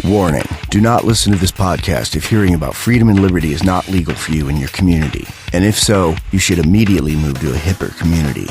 Warning, do not listen to this podcast if hearing about freedom and liberty is not legal for you in your community. And if so, you should immediately move to a hipper community.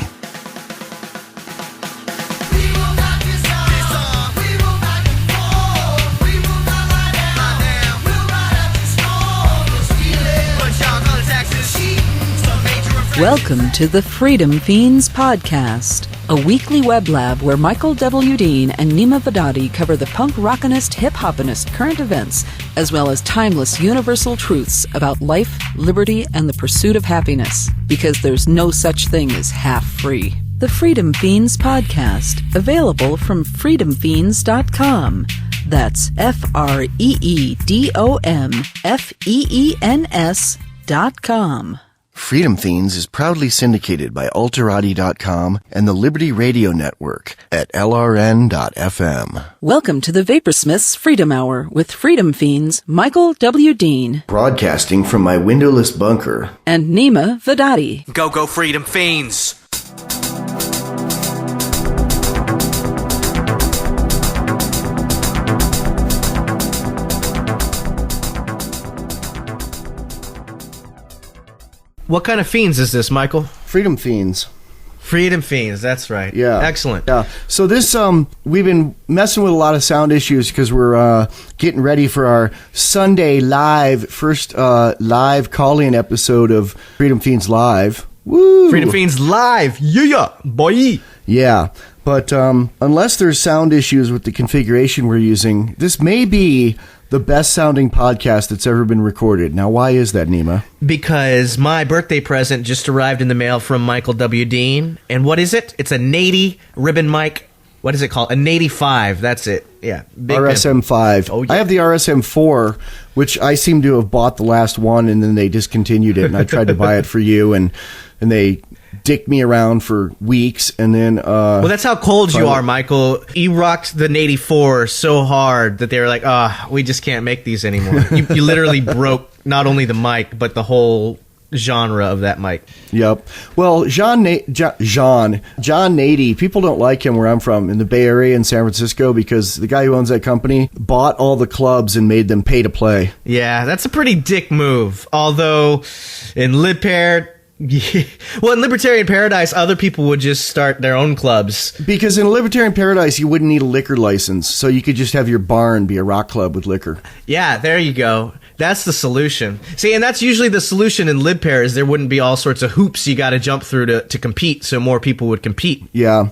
Welcome to the Freedom Fiends Podcast, a weekly web lab where Michael W. Dean and Neema Vedadi cover the punk rockinist, hip-hopinist current events, as well as timeless universal truths about life, liberty, and the pursuit of happiness, because there's no such thing as half-free. The Freedom Fiends Podcast, available from freedomfiends.com. That's FreedomFeens.com. Freedom Fiends is proudly syndicated by Alterati.com and the Liberty Radio Network at LRN.FM. Welcome to the Vaporsmiths Freedom Hour with Freedom Fiends Michael W. Dean. Broadcasting from my windowless bunker. And Neema Vedadi. Go Freedom Fiends! What kind of fiends is this, Michael? Freedom Fiends. Freedom Fiends, that's right. Yeah. Excellent. Yeah. So this, we've been messing with a lot of sound issues because we're getting ready for our Sunday first live call-in episode of Freedom Fiends Live. Woo! Freedom Fiends Live! Yeah, boy! Yeah. But unless there's sound issues with the configuration we're using, this may be the best sounding podcast that's ever been recorded. Now, why is that, Neema? Because my birthday present just arrived in the mail from Michael W. Dean. And what is it? It's a Nady ribbon mic. What is it called? A Nady 5. That's it. Yeah. Big RSM 5. Oh, yeah. I have the RSM 4, which I seem to have bought the last one, and then they discontinued it. And I tried to buy it for you, and they dicked me around for weeks, and then well, that's how cold you are, Michael. You rocked the Nady 4 so hard that they were like, we just can't make these anymore. You literally broke not only the mic but the whole genre of that mic. Yep. Well, John Nady, people don't like him where I'm from in the Bay Area in San Francisco because the guy who owns that company bought all the clubs and made them pay to play. Yeah, that's a pretty dick move. Although in well, in Libertarian Paradise, other people would just start their own clubs. Because in a Libertarian Paradise, you wouldn't need a liquor license, so you could just have your barn be a rock club with liquor. Yeah, there you go. That's the solution. See, and that's usually the solution in LibPair is there wouldn't be all sorts of hoops you got to jump through to compete, so more people would compete. Yeah.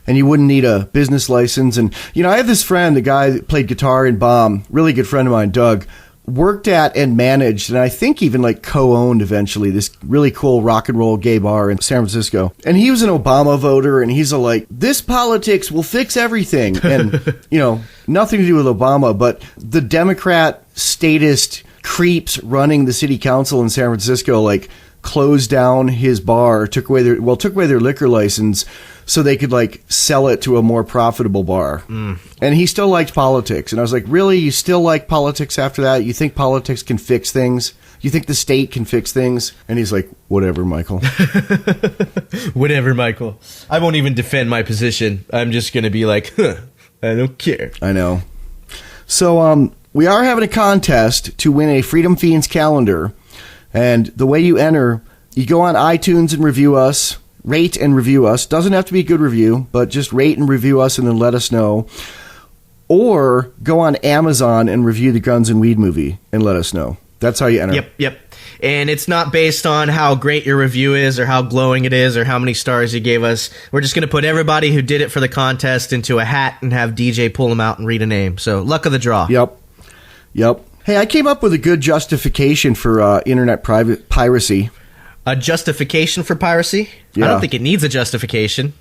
And you wouldn't need a business license. And, I have this friend, the guy that played guitar in Bomb, really good friend of mine, Doug, worked at and managed, and I think even co-owned eventually, this really cool rock and roll gay bar in San Francisco. And he was an Obama voter, and he's this politics will fix everything. And, nothing to do with Obama, but the Democrat statist creeps running the city council in San Francisco, closed down his bar, took away their liquor license so they could sell it to a more profitable bar. And he still liked politics. And I was like, really? You still like politics after that? You think politics can fix things? You think the state can fix things? And he's like, whatever, Michael. Whatever, Michael. I won't even defend my position. I'm just going to be like, I don't care. I know. So we are having a contest to win a Freedom Fiends calendar. And the way you enter, you go on iTunes and review us, rate and review us. Doesn't have to be a good review, but just rate and review us and then let us know. Or go on Amazon and review the Guns and Weed movie and let us know. That's how you enter. Yep. And it's not based on how great your review is or how glowing it is or how many stars you gave us. We're just going to put everybody who did it for the contest into a hat and have DJ pull them out and read a name. So luck of the draw. Yep. Hey, I came up with a good justification for internet piracy. A justification for piracy? Yeah. I don't think it needs a justification.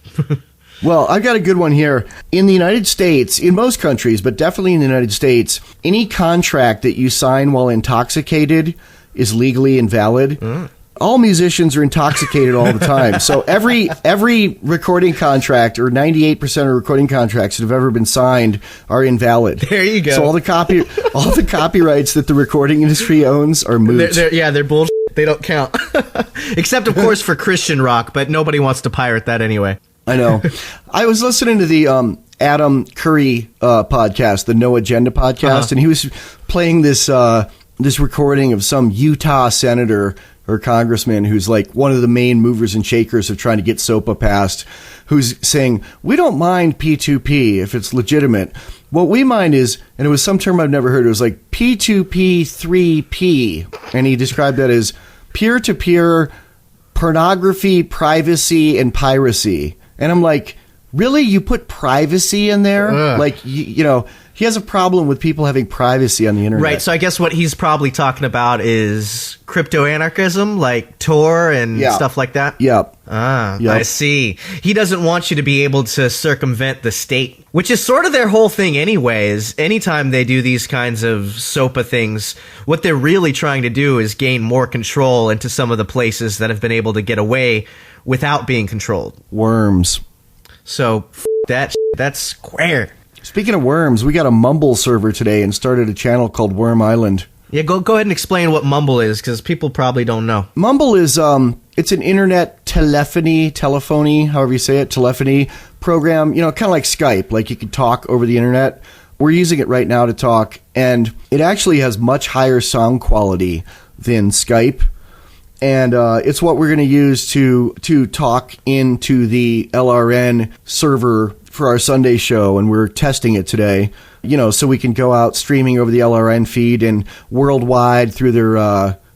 Well, I've got a good one here. In the United States, in most countries, but definitely in the United States, any contract that you sign while intoxicated is legally invalid. All musicians are intoxicated all the time. So every recording contract, or 98% of recording contracts that have ever been signed, are invalid. There you go. So all the copyrights that the recording industry owns are moot. They're bullshit. They don't count. Except, of course, for Christian rock, but nobody wants to pirate that anyway. I know. I was listening to the Adam Curry podcast, the No Agenda podcast, and he was playing this recording of some Utah senator or congressman who's like one of the main movers and shakers of trying to get SOPA passed, who's saying, we don't mind P2P if it's legitimate. What we mind is, and it was some term I've never heard, it was like P2P 3P, and he described that as peer-to-peer pornography, privacy, and piracy. And I'm like, really? You put privacy in there? Ugh. Like, you know, he has a problem with people having privacy on the internet. Right, so I guess what he's probably talking about is crypto-anarchism, like Tor and stuff like that? Yep. Yep. I see. He doesn't want you to be able to circumvent the state, which is sort of their whole thing anyways. Anytime they do these kinds of SOPA things, what they're really trying to do is gain more control into some of the places that have been able to get away without being controlled. Worms. So, that's square. Speaking of worms, we got a Mumble server today and started a channel called Worm Island. Yeah, go ahead and explain what Mumble is, because people probably don't know. Mumble is it's an internet telephony, however you say it, telephony program, you know, kind of like Skype, like you can talk over the internet. We're using it right now to talk, and it actually has much higher sound quality than Skype. And it's what we're going to use to talk into the LRN server for our Sunday show, and we're testing it today, you know, so we can go out streaming over the LRN feed and worldwide through their,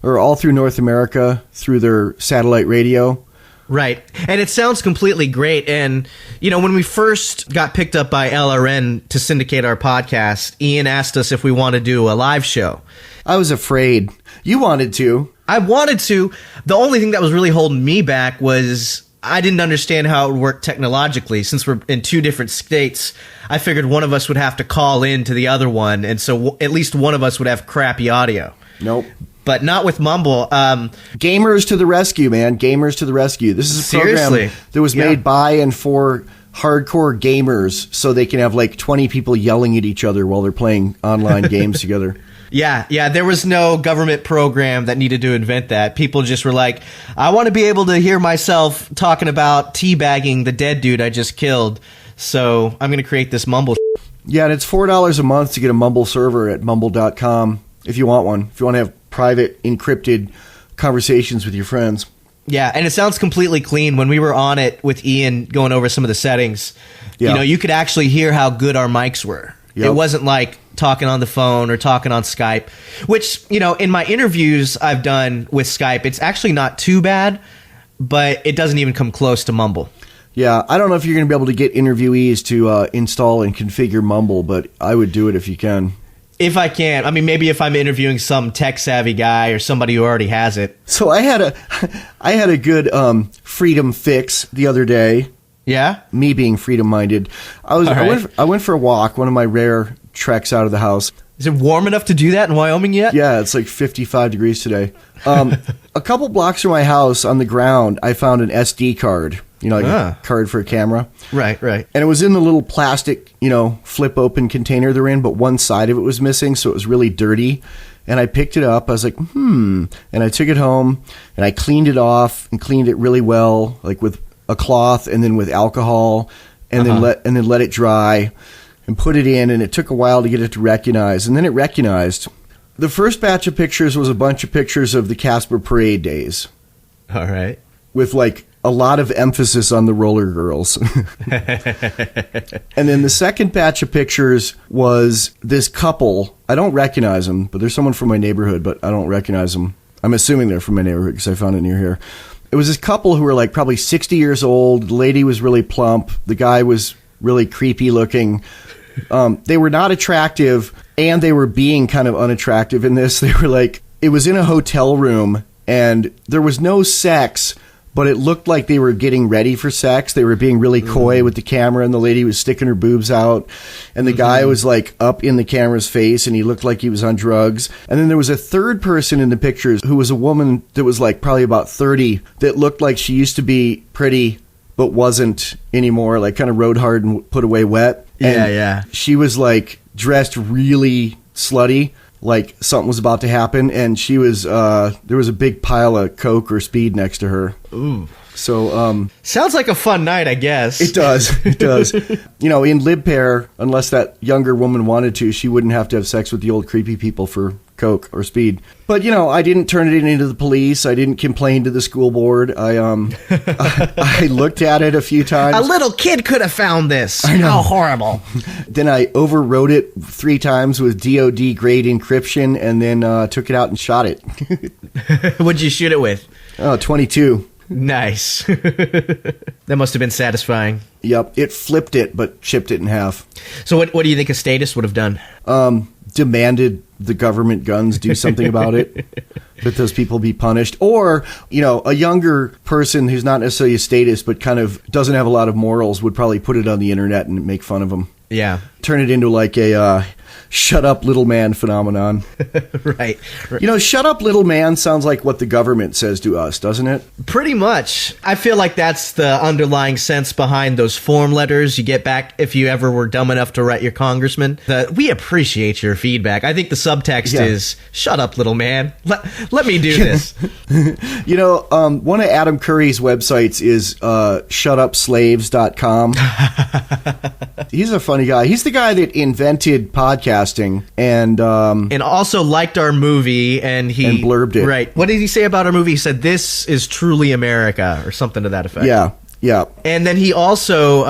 or all through North America through their satellite radio. Right. And it sounds completely great. And, you know, when we first got picked up by LRN to syndicate our podcast, Ian asked us if we want to do a live show. I was afraid. You wanted to. I wanted to. The only thing that was really holding me back was I didn't understand how it would work technologically. Since we're in two different states, I figured one of us would have to call in to the other one, and so at least one of us would have crappy audio. Nope. But not with Mumble. Gamers to the rescue, man. Gamers to the rescue. This is a program that was made by and for hardcore gamers so they can have like 20 people yelling at each other while they're playing online games together. Yeah, there was no government program that needed to invent that. People just were like, I want to be able to hear myself talking about teabagging the dead dude I just killed, so I'm going to create this Mumble. Yeah, and it's $4 a month to get a Mumble server at mumble.com if you want one. If you want to have private, encrypted conversations with your friends. Yeah, and it sounds completely clean. When we were on it with Ian going over some of the settings, you know, you could actually hear how good our mics were. Yep. It wasn't like talking on the phone or talking on Skype, which, you know, in my interviews I've done with Skype, it's actually not too bad, but it doesn't even come close to Mumble. Yeah, I don't know if you're going to be able to get interviewees to install and configure Mumble, but I would do it if you can. If I can. I mean, maybe if I'm interviewing some tech-savvy guy or somebody who already has it. So I had a good freedom fix the other day. Yeah? Me being freedom-minded. I went for a walk, one of my rare treks out of the house. Is it warm enough to do that in Wyoming yet? Yeah, it's like 55 degrees today. A couple blocks from my house on the ground, I found an SD card. You know, like a card for a camera. Right. And it was in the little plastic, you know, flip-open container they're in, but one side of it was missing, so it was really dirty. And I picked it up. I was like, and I took it home, and I cleaned it off and cleaned it really well, like with a cloth and then with alcohol, and then let it dry and put it in, and it took a while to get it to recognize. And then it recognized. The first batch of pictures was a bunch of pictures of the Casper Parade days. All right. With like a lot of emphasis on the roller girls. And then the second batch of pictures was this couple. I don't recognize them, but there's someone from my neighborhood, but I don't recognize them. I'm assuming they're from my neighborhood because I found it near here. It was this couple who were like probably 60 years old. The lady was really plump. The guy was really creepy looking. They were not attractive, and they were being kind of unattractive in this. They were like, it was in a hotel room, and there was no sex, but it looked like they were getting ready for sex. They were being really coy with the camera, and the lady was sticking her boobs out, and the guy was like up in the camera's face, and he looked like he was on drugs. And then there was a third person in the pictures who was a woman that was like probably about 30 that looked like she used to be pretty but wasn't anymore, like kind of rode hard and put away wet. And yeah. she was like dressed really slutty, like something was about to happen, and she was there was a big pile of coke or speed next to her. Ooh. So sounds like a fun night, I guess. It does. It does. You know, in LibPair, unless that younger woman wanted to, she wouldn't have to have sex with the old creepy people for coke or speed. But, you know, I didn't turn it into the police. I didn't complain to the school board. I looked at it a few times. A little kid could have found this. I know. How horrible. Then I overwrote it 3 times with DOD grade encryption, and then took it out and shot it. What'd you shoot it with? 22. Nice. That must have been satisfying. Yep. It flipped it, but chipped it in half. So what do you think a statist would have done? Demanded the government guns do something about it, that those people be punished. Or, you know, a younger person who's not necessarily a statist but kind of doesn't have a lot of morals would probably put it on the internet and make fun of them. Yeah. Turn it into like a shut up little man phenomenon. Right. You know, shut up little man sounds like what the government says to us, doesn't it? Pretty much. I feel like that's the underlying sense behind those form letters you get back if you ever were dumb enough to write your congressman. We appreciate your feedback. I think the subtext is, shut up, little man. Let me do this. You know, one of Adam Curry's websites is shutupslaves.com. He's a funny guy. He's the guy that invented podcasting and also liked our movie and blurbed it. Right. What did he say about our movie? He said, "This is truly America," or something to that effect. Yeah. Yeah. And then he also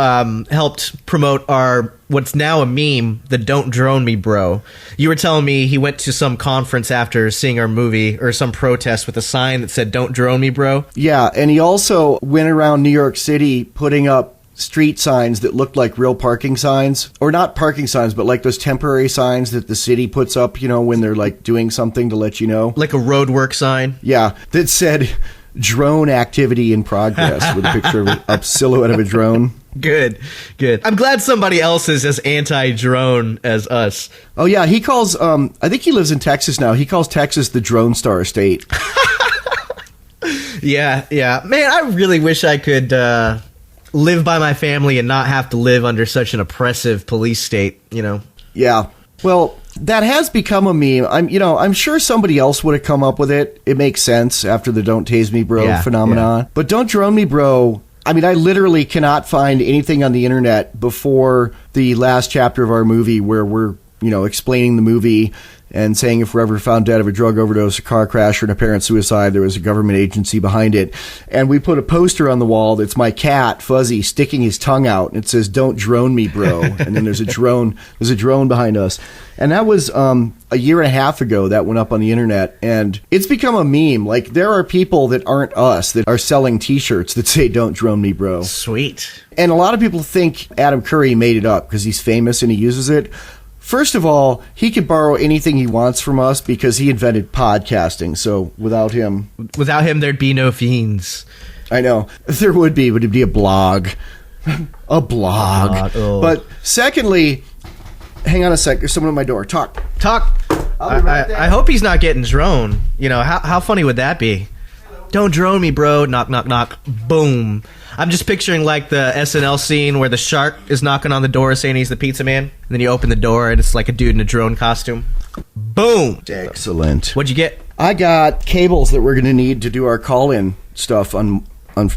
helped promote our what's now a meme, the "Don't Drone Me, Bro." You were telling me he went to some conference after seeing our movie or some protest with a sign that said "Don't drone me, bro." Yeah, and he also went around New York City putting up street signs that looked like real parking signs, or not parking signs, but like those temporary signs that the city puts up, you know, when they're like doing something to let you know. Like a roadwork sign? Yeah, that said drone activity in progress with a picture of a silhouette of a drone. Good. I'm glad somebody else is as anti-drone as us. Oh yeah, he calls, I think he lives in Texas now. He calls Texas the Drone Star State. Yeah. Man, I really wish I could live by my family and not have to live under such an oppressive police state, you know? Yeah. Well, that has become a meme. I'm sure somebody else would have come up with it. It makes sense after the "Don't Tase Me, Bro" phenomenon. Yeah. But "Don't Drone Me, Bro," I mean, I literally cannot find anything on the internet before the last chapter of our movie where we're, you know, explaining the movie and saying if we're ever found dead of a drug overdose, a car crash, or an apparent suicide, there was a government agency behind it. And we put a poster on the wall that's my cat, Fuzzy, sticking his tongue out. And it says, "Don't drone me, bro." And then there's a drone behind us. And that was a year and a half ago that went up on the internet. And it's become a meme. Like, there are people that aren't us that are selling T-shirts that say, "Don't drone me, bro." Sweet. And a lot of people think Adam Curry made it up because he's famous and he uses it. First of all, he could borrow anything he wants from us because he invented podcasting. So without him, there'd be no Fiends. I know. There would be, but it'd be a blog. A blog. Oh. But secondly, hang on a sec. There's someone at my door. Talk. I'll be right there. I hope he's not getting drone. You know, how funny would that be? Hello. "Don't drone me, bro." Knock, knock, knock. Boom. I'm just picturing like the SNL scene where the shark is knocking on the door saying he's the pizza man. And then you open the door and it's like a dude in a drone costume. Boom. Excellent. What'd you get? I got cables that we're going to need to do our call-in stuff on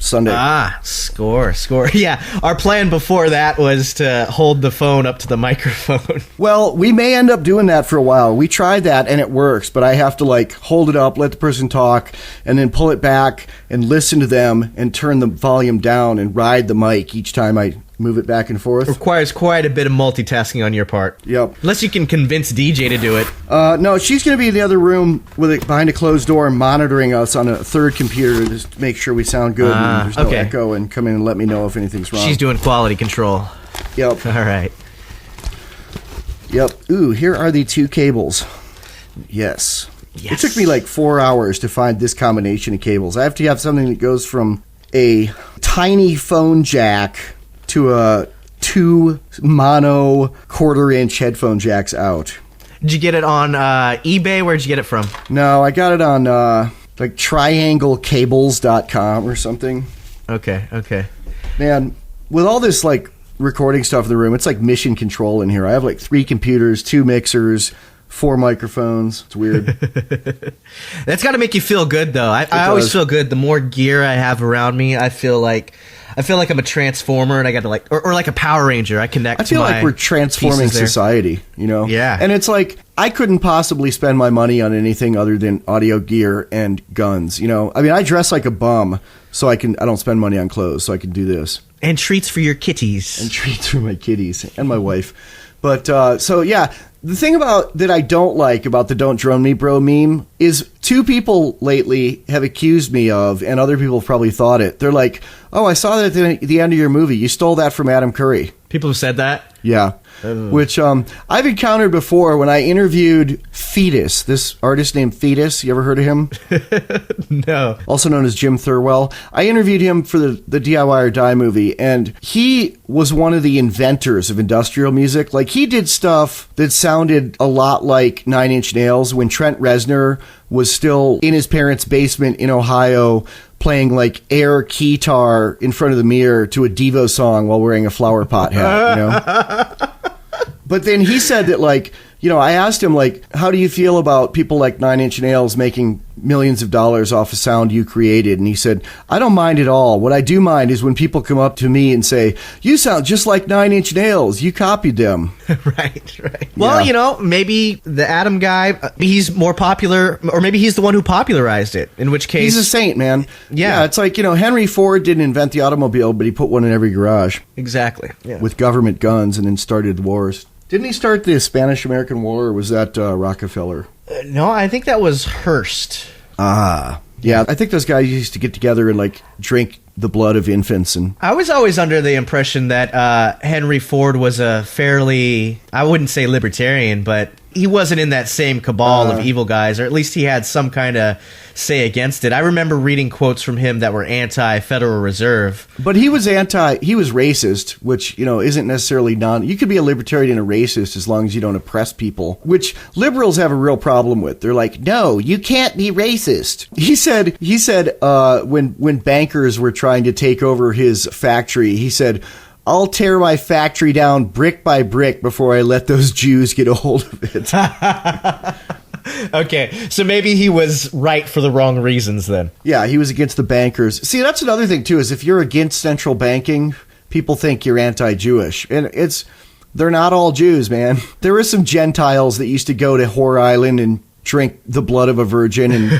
Sunday. Score. Yeah, our plan before that was to hold the phone up to the microphone. Well, we may end up doing that for a while. We tried that and it works, but I have to like hold it up, let the person talk, and then pull it back and listen to them and turn the volume down and ride the mic each time I move it back and forth. Requires quite a bit of multitasking on your part. Yep. Unless you can convince DJ to do it. No, she's going to be in the other room behind a closed door monitoring us on a third computer to just make sure we sound good and there's no echo, and come in and let me know if anything's wrong. She's doing quality control. Yep. All right. Yep. Ooh, here are the 2 cables. Yes. It took me like 4 hours to find this combination of cables. I have to have something that goes from a tiny phone jack to a 2 mono 1/4-inch headphone jacks out. Did you get it on eBay? Where'd you get it from? No, I got it on like trianglecables.com or something. Okay. Man, with all this like recording stuff in the room, it's like mission control in here. I have like 3 computers, 2 mixers, 4 microphones. It's weird. That's got to make you feel good, though. I always feel good. The more gear I have around me, I feel like I'm a transformer, and I got to or like a Power Ranger. I connect. I feel like we're transforming society. Yeah. And it's like I couldn't possibly spend my money on anything other than audio gear and guns. I mean, I dress like a bum, so I don't spend money on clothes, so I can do this. And treats for your kitties. And treats for my kitties and my wife. But so yeah. The thing that I don't like about the "Don't Drone Me, Bro" meme is 2 people lately have accused me of, and other people have probably thought it. They're like, "Oh, I saw that at the end of your movie. You stole that from Adam Curry." People have said that? Yeah. Which I've encountered before when I interviewed Feederz, this artist named Feederz. You ever heard of him? No. Also known as Jim Thirlwell. I interviewed him for the DIY or Die movie, and he was one of the inventors of industrial music. Like, he did stuff that sounded a lot like Nine Inch Nails when Trent Reznor was still in his parents' basement in Ohio playing like air keytar in front of the mirror to a Devo song while wearing a flower pot hat, But then he said that, like, I asked him, like, how do you feel about people like Nine Inch Nails making millions of dollars off a sound you created? And he said, I don't mind at all. What I do mind is when people come up to me and say, you sound just like Nine Inch Nails. You copied them. Right. Well, maybe the Adam guy, he's more popular, or maybe he's the one who popularized it, in which case... He's a saint, man. Yeah. It's like, Henry Ford didn't invent the automobile, but he put one in every garage. Exactly. Yeah. With government guns, and then started the wars. Didn't he start the Spanish-American War, or was that Rockefeller? No, I think that was Hearst. Ah. Yeah, I think those guys used to get together and, like, drink the blood of infants. And I was always under the impression that Henry Ford was a fairly, I wouldn't say libertarian, but he wasn't in that same cabal of evil guys, or at least he had some kind of say against it. I remember reading quotes from him that were anti-Federal Reserve. But he was racist, which, isn't necessarily you could be a libertarian and a racist as long as you don't oppress people, which liberals have a real problem with. They're like, no, you can't be racist. He said when bankers were trying to take over his factory, he said, I'll tear my factory down brick by brick before I let those Jews get a hold of it. Okay, so maybe he was right for the wrong reasons then. Yeah, he was against the bankers. See, that's another thing, too, is if you're against central banking, people think you're anti-Jewish. And they're not all Jews, man. There were some Gentiles that used to go to Whore Island and drink the blood of a virgin and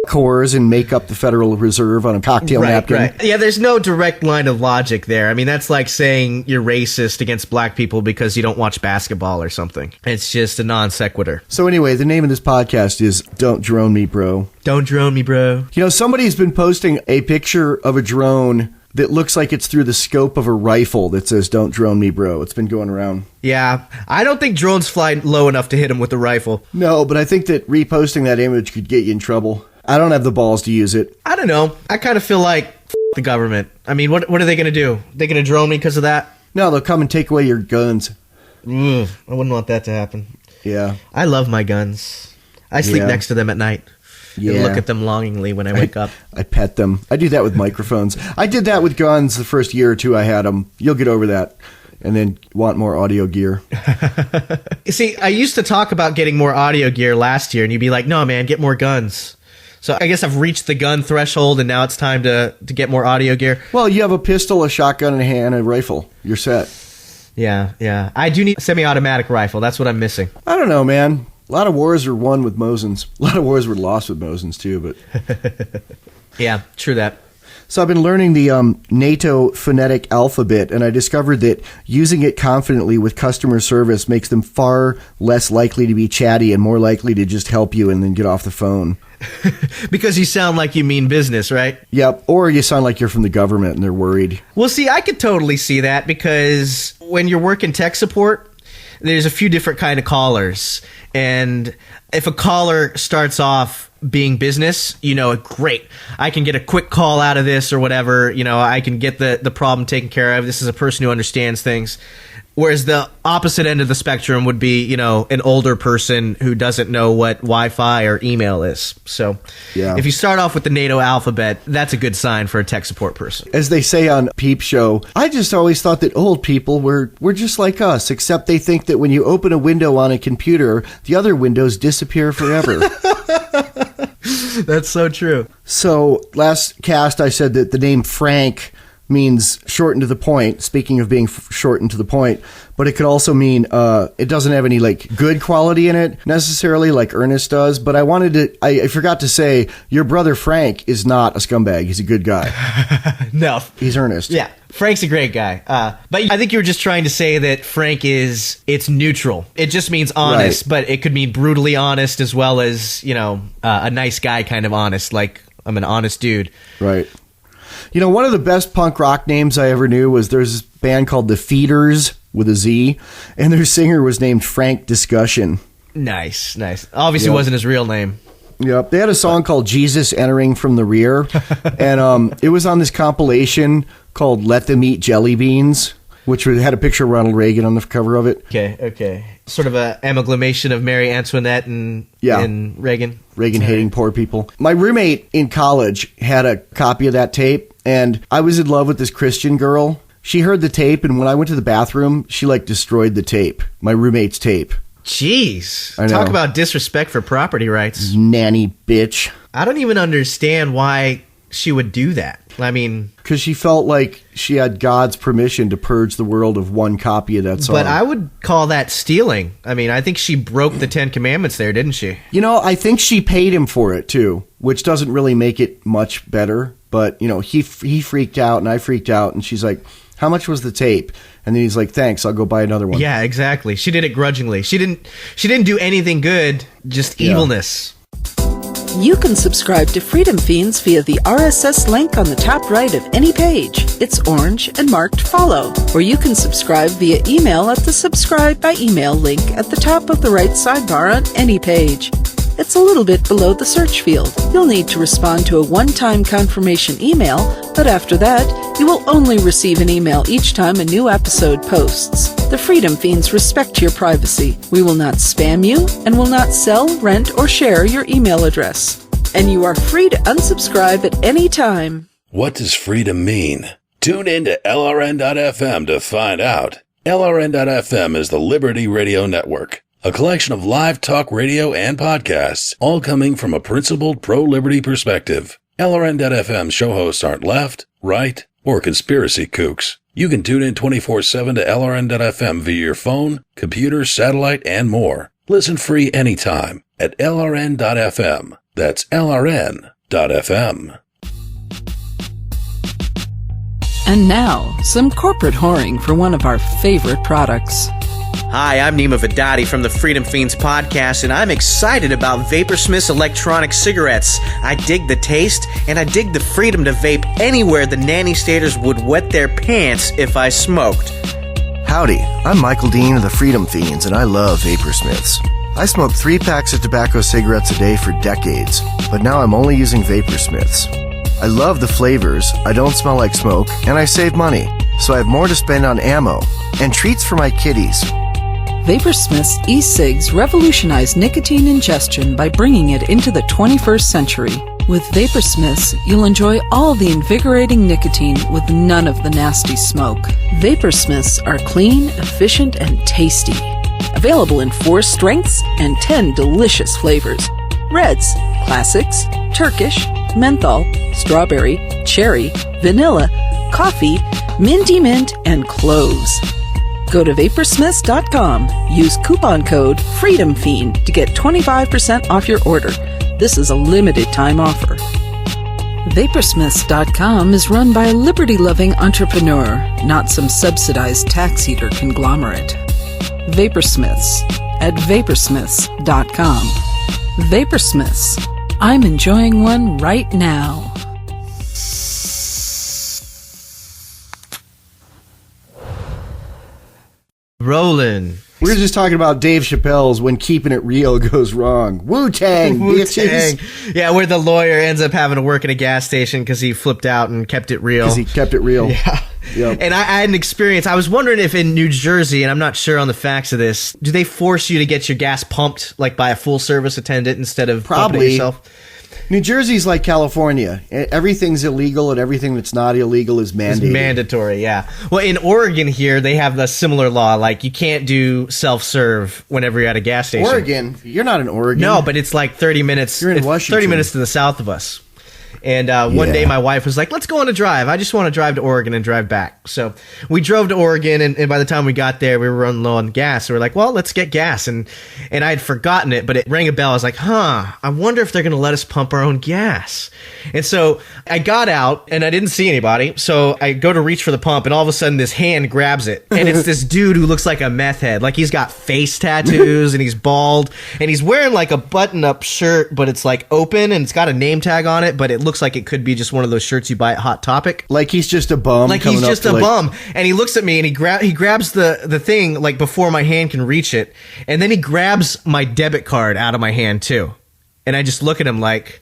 whores and make up the Federal Reserve on a cocktail napkin. Right. Yeah, there's no direct line of logic there. I mean, that's like saying you're racist against black people because you don't watch basketball or something. It's just a non sequitur. So anyway, the name of this podcast is Don't Drone Me, Bro. Don't drone me, bro. Somebody's been posting a picture of a drone that looks like it's through the scope of a rifle that says, don't drone me, bro. It's been going around. Yeah, I don't think drones fly low enough to hit him with a rifle. No, but I think that reposting that image could get you in trouble. I don't have the balls to use it. I don't know. I kind of feel like the government. I mean, what are they going to do? They going to drone me because of that? No, they'll come and take away your guns. I wouldn't want that to happen. Yeah. I love my guns. I sleep next to them at night. Yeah. And look at them longingly when I wake up. I pet them. I do that with microphones. I did that with guns the first year or two I had them. You'll get over that. And then want more audio gear. You see, I used to talk about getting more audio gear last year, and you'd be like, no, man, get more guns. So I guess I've reached the gun threshold, and now it's time to get more audio gear. Well, you have a pistol, a shotgun, and a rifle. You're set. Yeah. I do need a semi-automatic rifle. That's what I'm missing. I don't know, man. A lot of wars are won with Mosins. A lot of wars were lost with Mosins, too. But yeah, true that. So I've been learning the NATO phonetic alphabet, and I discovered that using it confidently with customer service makes them far less likely to be chatty and more likely to just help you and then get off the phone. Because you sound like you mean business, right? Yep, or you sound like you're from the government and they're worried. Well, see, I could totally see that because when you're working tech support, there's a few different kind of callers. And if a caller starts off being business, great, I can get a quick call out of this or whatever, I can get the problem taken care of. This is a person who understands things. Whereas the opposite end of the spectrum would be, you know, an older person who doesn't know what Wi-Fi or email is. So if you start off with the NATO alphabet, that's a good sign for a tech support person. As they say on Peep Show, I just always thought that old people were just like us, except they think that when you open a window on a computer, the other windows disappear forever. That's so true. So last cast, I said that the name Frank means shortened to the point, speaking of being shortened to the point, but it could also mean it doesn't have any like good quality in it necessarily like Ernest does. But I forgot to say, your brother Frank is not a scumbag. He's a good guy. No. He's Ernest. Yeah. Frank's a great guy. But I think you were just trying to say that Frank it's neutral. It just means honest, but it could mean brutally honest as well as, you know, a nice guy kind of honest, like I'm an honest dude. Right. You know, one of the best punk rock names I ever knew was there's this band called the Feederz with a Z, and their singer was named Frank Discussion. Nice. Obviously wasn't his real name. Yep. They had a song called Jesus Entering from the Rear, and it was on this compilation called Let Them Eat Jelly Beans, which had a picture of Ronald Reagan on the cover of it. Okay. Sort of an amalgamation of Mary Antoinette and Reagan. Reagan hating poor people. My roommate in college had a copy of that tape, and I was in love with this Christian girl. She heard the tape, and when I went to the bathroom, she like destroyed the tape, my roommate's tape. Jeez. Talk about disrespect for property rights. Nanny bitch. I don't even understand why she would do that. I mean, because she felt like she had God's permission to purge the world of one copy of that song. But I would call that stealing. I mean, I think she broke the 10 Commandments there, didn't she? You know, I think she paid him for it too, which doesn't really make it much better. But, you know, he freaked out and I freaked out, and she's like, how much was the tape? And then he's like, thanks, I'll go buy another one. Yeah, exactly. She did it grudgingly. She didn't do anything good, just evilness. You can subscribe to Freedom Fiends via the RSS link on the top right of any page. It's orange and marked follow. Or you can subscribe via email at the subscribe by email link at the top of the right sidebar on any page. It's a little bit below the search field. You'll need to respond to a one-time confirmation email, but after that, you will only receive an email each time a new episode posts. The Freedom Fiends respect your privacy. We will not spam you and will not sell, rent, or share your email address. And you are free to unsubscribe at any time. What does freedom mean? Tune in to LRN.FM to find out. LRN.FM is the Liberty Radio Network, a collection of live talk radio and podcasts, all coming from a principled pro-liberty perspective. LRN.FM show hosts aren't left, right, or conspiracy kooks. You can tune in 24/7 to LRN.FM via your phone, computer, satellite, and more. Listen free anytime at LRN.FM. That's LRN.FM. And now, some corporate whoring for one of our favorite products. Hi, I'm Neema Vedadi from the Freedom Fiends Podcast, and I'm excited about Vaporsmith's electronic cigarettes. I dig the taste, and I dig the freedom to vape anywhere the nanny staters would wet their pants if I smoked. Howdy, I'm Michael Dean of the Freedom Fiends, and I love Vaporsmiths. I smoked 3 packs of tobacco cigarettes a day for decades, but now I'm only using Vaporsmiths. I love the flavors, I don't smell like smoke, and I save money, so I have more to spend on ammo and treats for my kitties. Vaporsmith's e-cigs revolutionized nicotine ingestion by bringing it into the 21st century. With Vaporsmiths, you'll enjoy all the invigorating nicotine with none of the nasty smoke. Vaporsmiths are clean, efficient, and tasty. Available in 4 strengths and 10 delicious flavors. Reds, classics, Turkish, menthol, strawberry, cherry, vanilla, coffee, minty mint, and cloves. Go to Vaporsmiths.com. Use coupon code FREEDOMFIEND to get 25% off your order. This is a limited time offer. Vaporsmiths.com is run by a liberty-loving entrepreneur, not some subsidized tax eater conglomerate. Vaporsmiths at Vaporsmiths.com. Vaporsmiths. I'm enjoying one right now. Rolling. We were just talking about Dave Chappelle's When Keeping It Real Goes Wrong. Wu-Tang, bitches. Yeah, where the lawyer ends up having to work at a gas station because he flipped out and kept it real. Because he kept it real. Yeah. Yep. And I had an experience. I was wondering if in New Jersey, and I'm not sure on the facts of this, do they force you to get your gas pumped like by a full service attendant instead of pumping it yourself? New Jersey's like California. Everything's illegal, and everything that's not illegal is mandated. It's mandatory, yeah. Well, in Oregon here, they have a similar law. Like, you can't do self-serve whenever you're at a gas station. Oregon? You're not in Oregon. No, but it's like 30 minutes. You're in Washington. 30 minutes to the south of us. And one day my wife was like, let's go on a drive. I just want to drive to Oregon and drive back. So we drove to Oregon, and by the time we got there, we were running low on gas. So we're like, well, let's get gas. And I had forgotten it, but it rang a bell. I was like, I wonder if they're going to let us pump our own gas. And so I got out, and I didn't see anybody. So I go to reach for the pump, and all of a sudden this hand grabs it. And it's this dude who looks like a meth head. Like, he's got face tattoos, and he's bald, and he's wearing like a button-up shirt, but it's like open, and it's got a name tag on it, but it looks like it could be just one of those shirts you buy at Hot Topic. Like he's just a bum. Like he's just a bum. And he looks at me and he grabs the thing like before my hand can reach it. And then he grabs my debit card out of my hand too. And I just look at him like,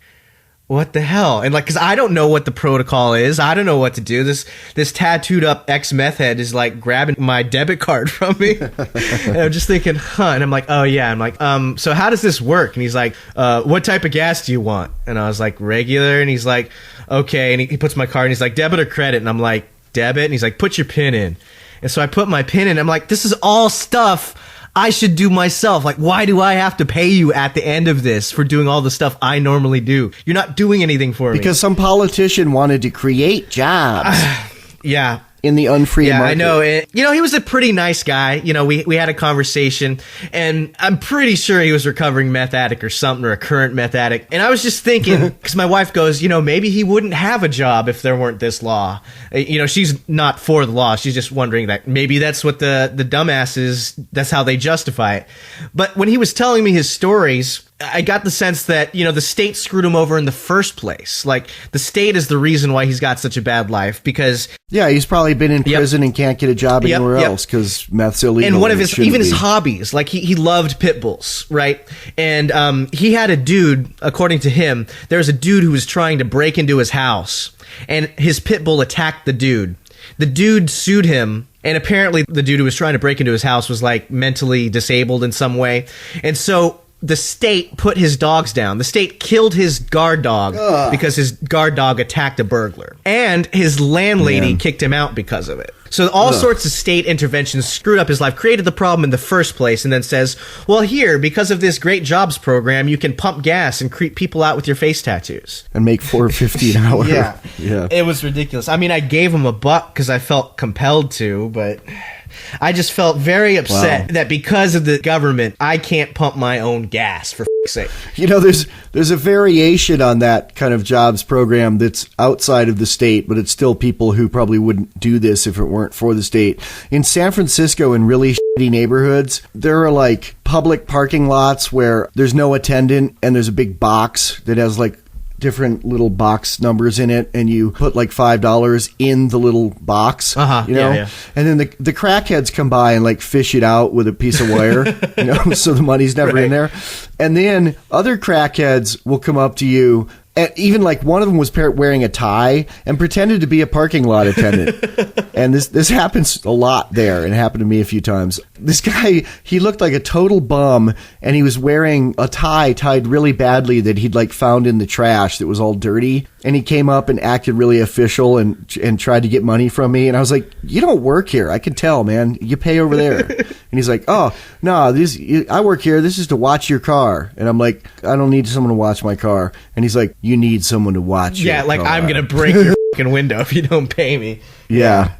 what the hell? And like, cause I don't know what the protocol is. I don't know what to do. This tattooed up ex-meth head is like grabbing my debit card from me. And I'm just thinking, And I'm like, oh yeah. I'm like, so how does this work? And he's like, what type of gas do you want? And I was like, regular. And he's like, okay. And he puts my card and he's like, debit or credit? And I'm like, debit. And he's like, put your PIN in. And so I put my PIN in. I'm like, this is all stuff I should do myself. Like, why do I have to pay you at the end of this for doing all the stuff I normally do? You're not doing anything for me. Because some politician wanted to create jobs. Yeah. In the unfree market. Yeah, I know. He was a pretty nice guy. We had a conversation, and I'm pretty sure he was a recovering meth addict or something, or a current meth addict. And I was just thinking, because my wife goes, maybe he wouldn't have a job if there weren't this law. She's not for the law. She's just wondering that maybe that's what the dumbasses, that's how they justify it. But when he was telling me his stories, I got the sense that, the state screwed him over in the first place. Like, the state is the reason why he's got such a bad life, because... Yeah, he's probably been in prison and can't get a job anywhere else because meth's illegal. And one of his hobbies, like he loved pit bulls, right? And he had a dude, according to him, there was a dude who was trying to break into his house, and his pit bull attacked the dude. The dude sued him, and apparently the dude who was trying to break into his house was like mentally disabled in some way. And so the state put his dogs down. The state killed his guard dog because his guard dog attacked a burglar. And his landlady kicked him out because of it. So all sorts of state interventions screwed up his life, created the problem in the first place, and then says, well, here, because of this great jobs program, you can pump gas and creep people out with your face tattoos. And make $4.50 an hour. Yeah. It was ridiculous. I mean, I gave him $1 because I felt compelled to, but... I just felt very upset that because of the government, I can't pump my own gas, for f***'s sake. There's a variation on that kind of jobs program that's outside of the state, but it's still people who probably wouldn't do this if it weren't for the state. In San Francisco, in really shitty neighborhoods, there are like public parking lots where there's no attendant and there's a big box that has like different little box numbers in it, and you put like $5 in the little box, and then the crackheads come by and like fish it out with a piece of wire, so the money's never in there. And then other crackheads will come up to you, and even like one of them was wearing a tie and pretended to be a parking lot attendant. And this happens a lot there, and it happened to me a few times. This guy, he looked like a total bum, and he was wearing a tie tied really badly that he'd like found in the trash that was all dirty. And he came up and acted really official and tried to get money from me. And I was like, you don't work here. I can tell, man. You pay over there. And he's like, oh, no, I work here. This is to watch your car. And I'm like, I don't need someone to watch my car. And he's like, you need someone to watch your car. I'm going to break your fucking window if you don't pay me. Yeah.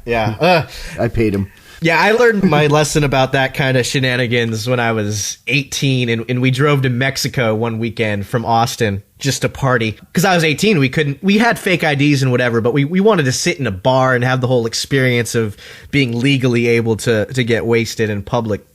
I paid him. Yeah, I learned my lesson about that kind of shenanigans when I was 18, and we drove to Mexico one weekend from Austin just to party. Because I was 18, we had fake IDs and whatever, but we wanted to sit in a bar and have the whole experience of being legally able to get wasted in public.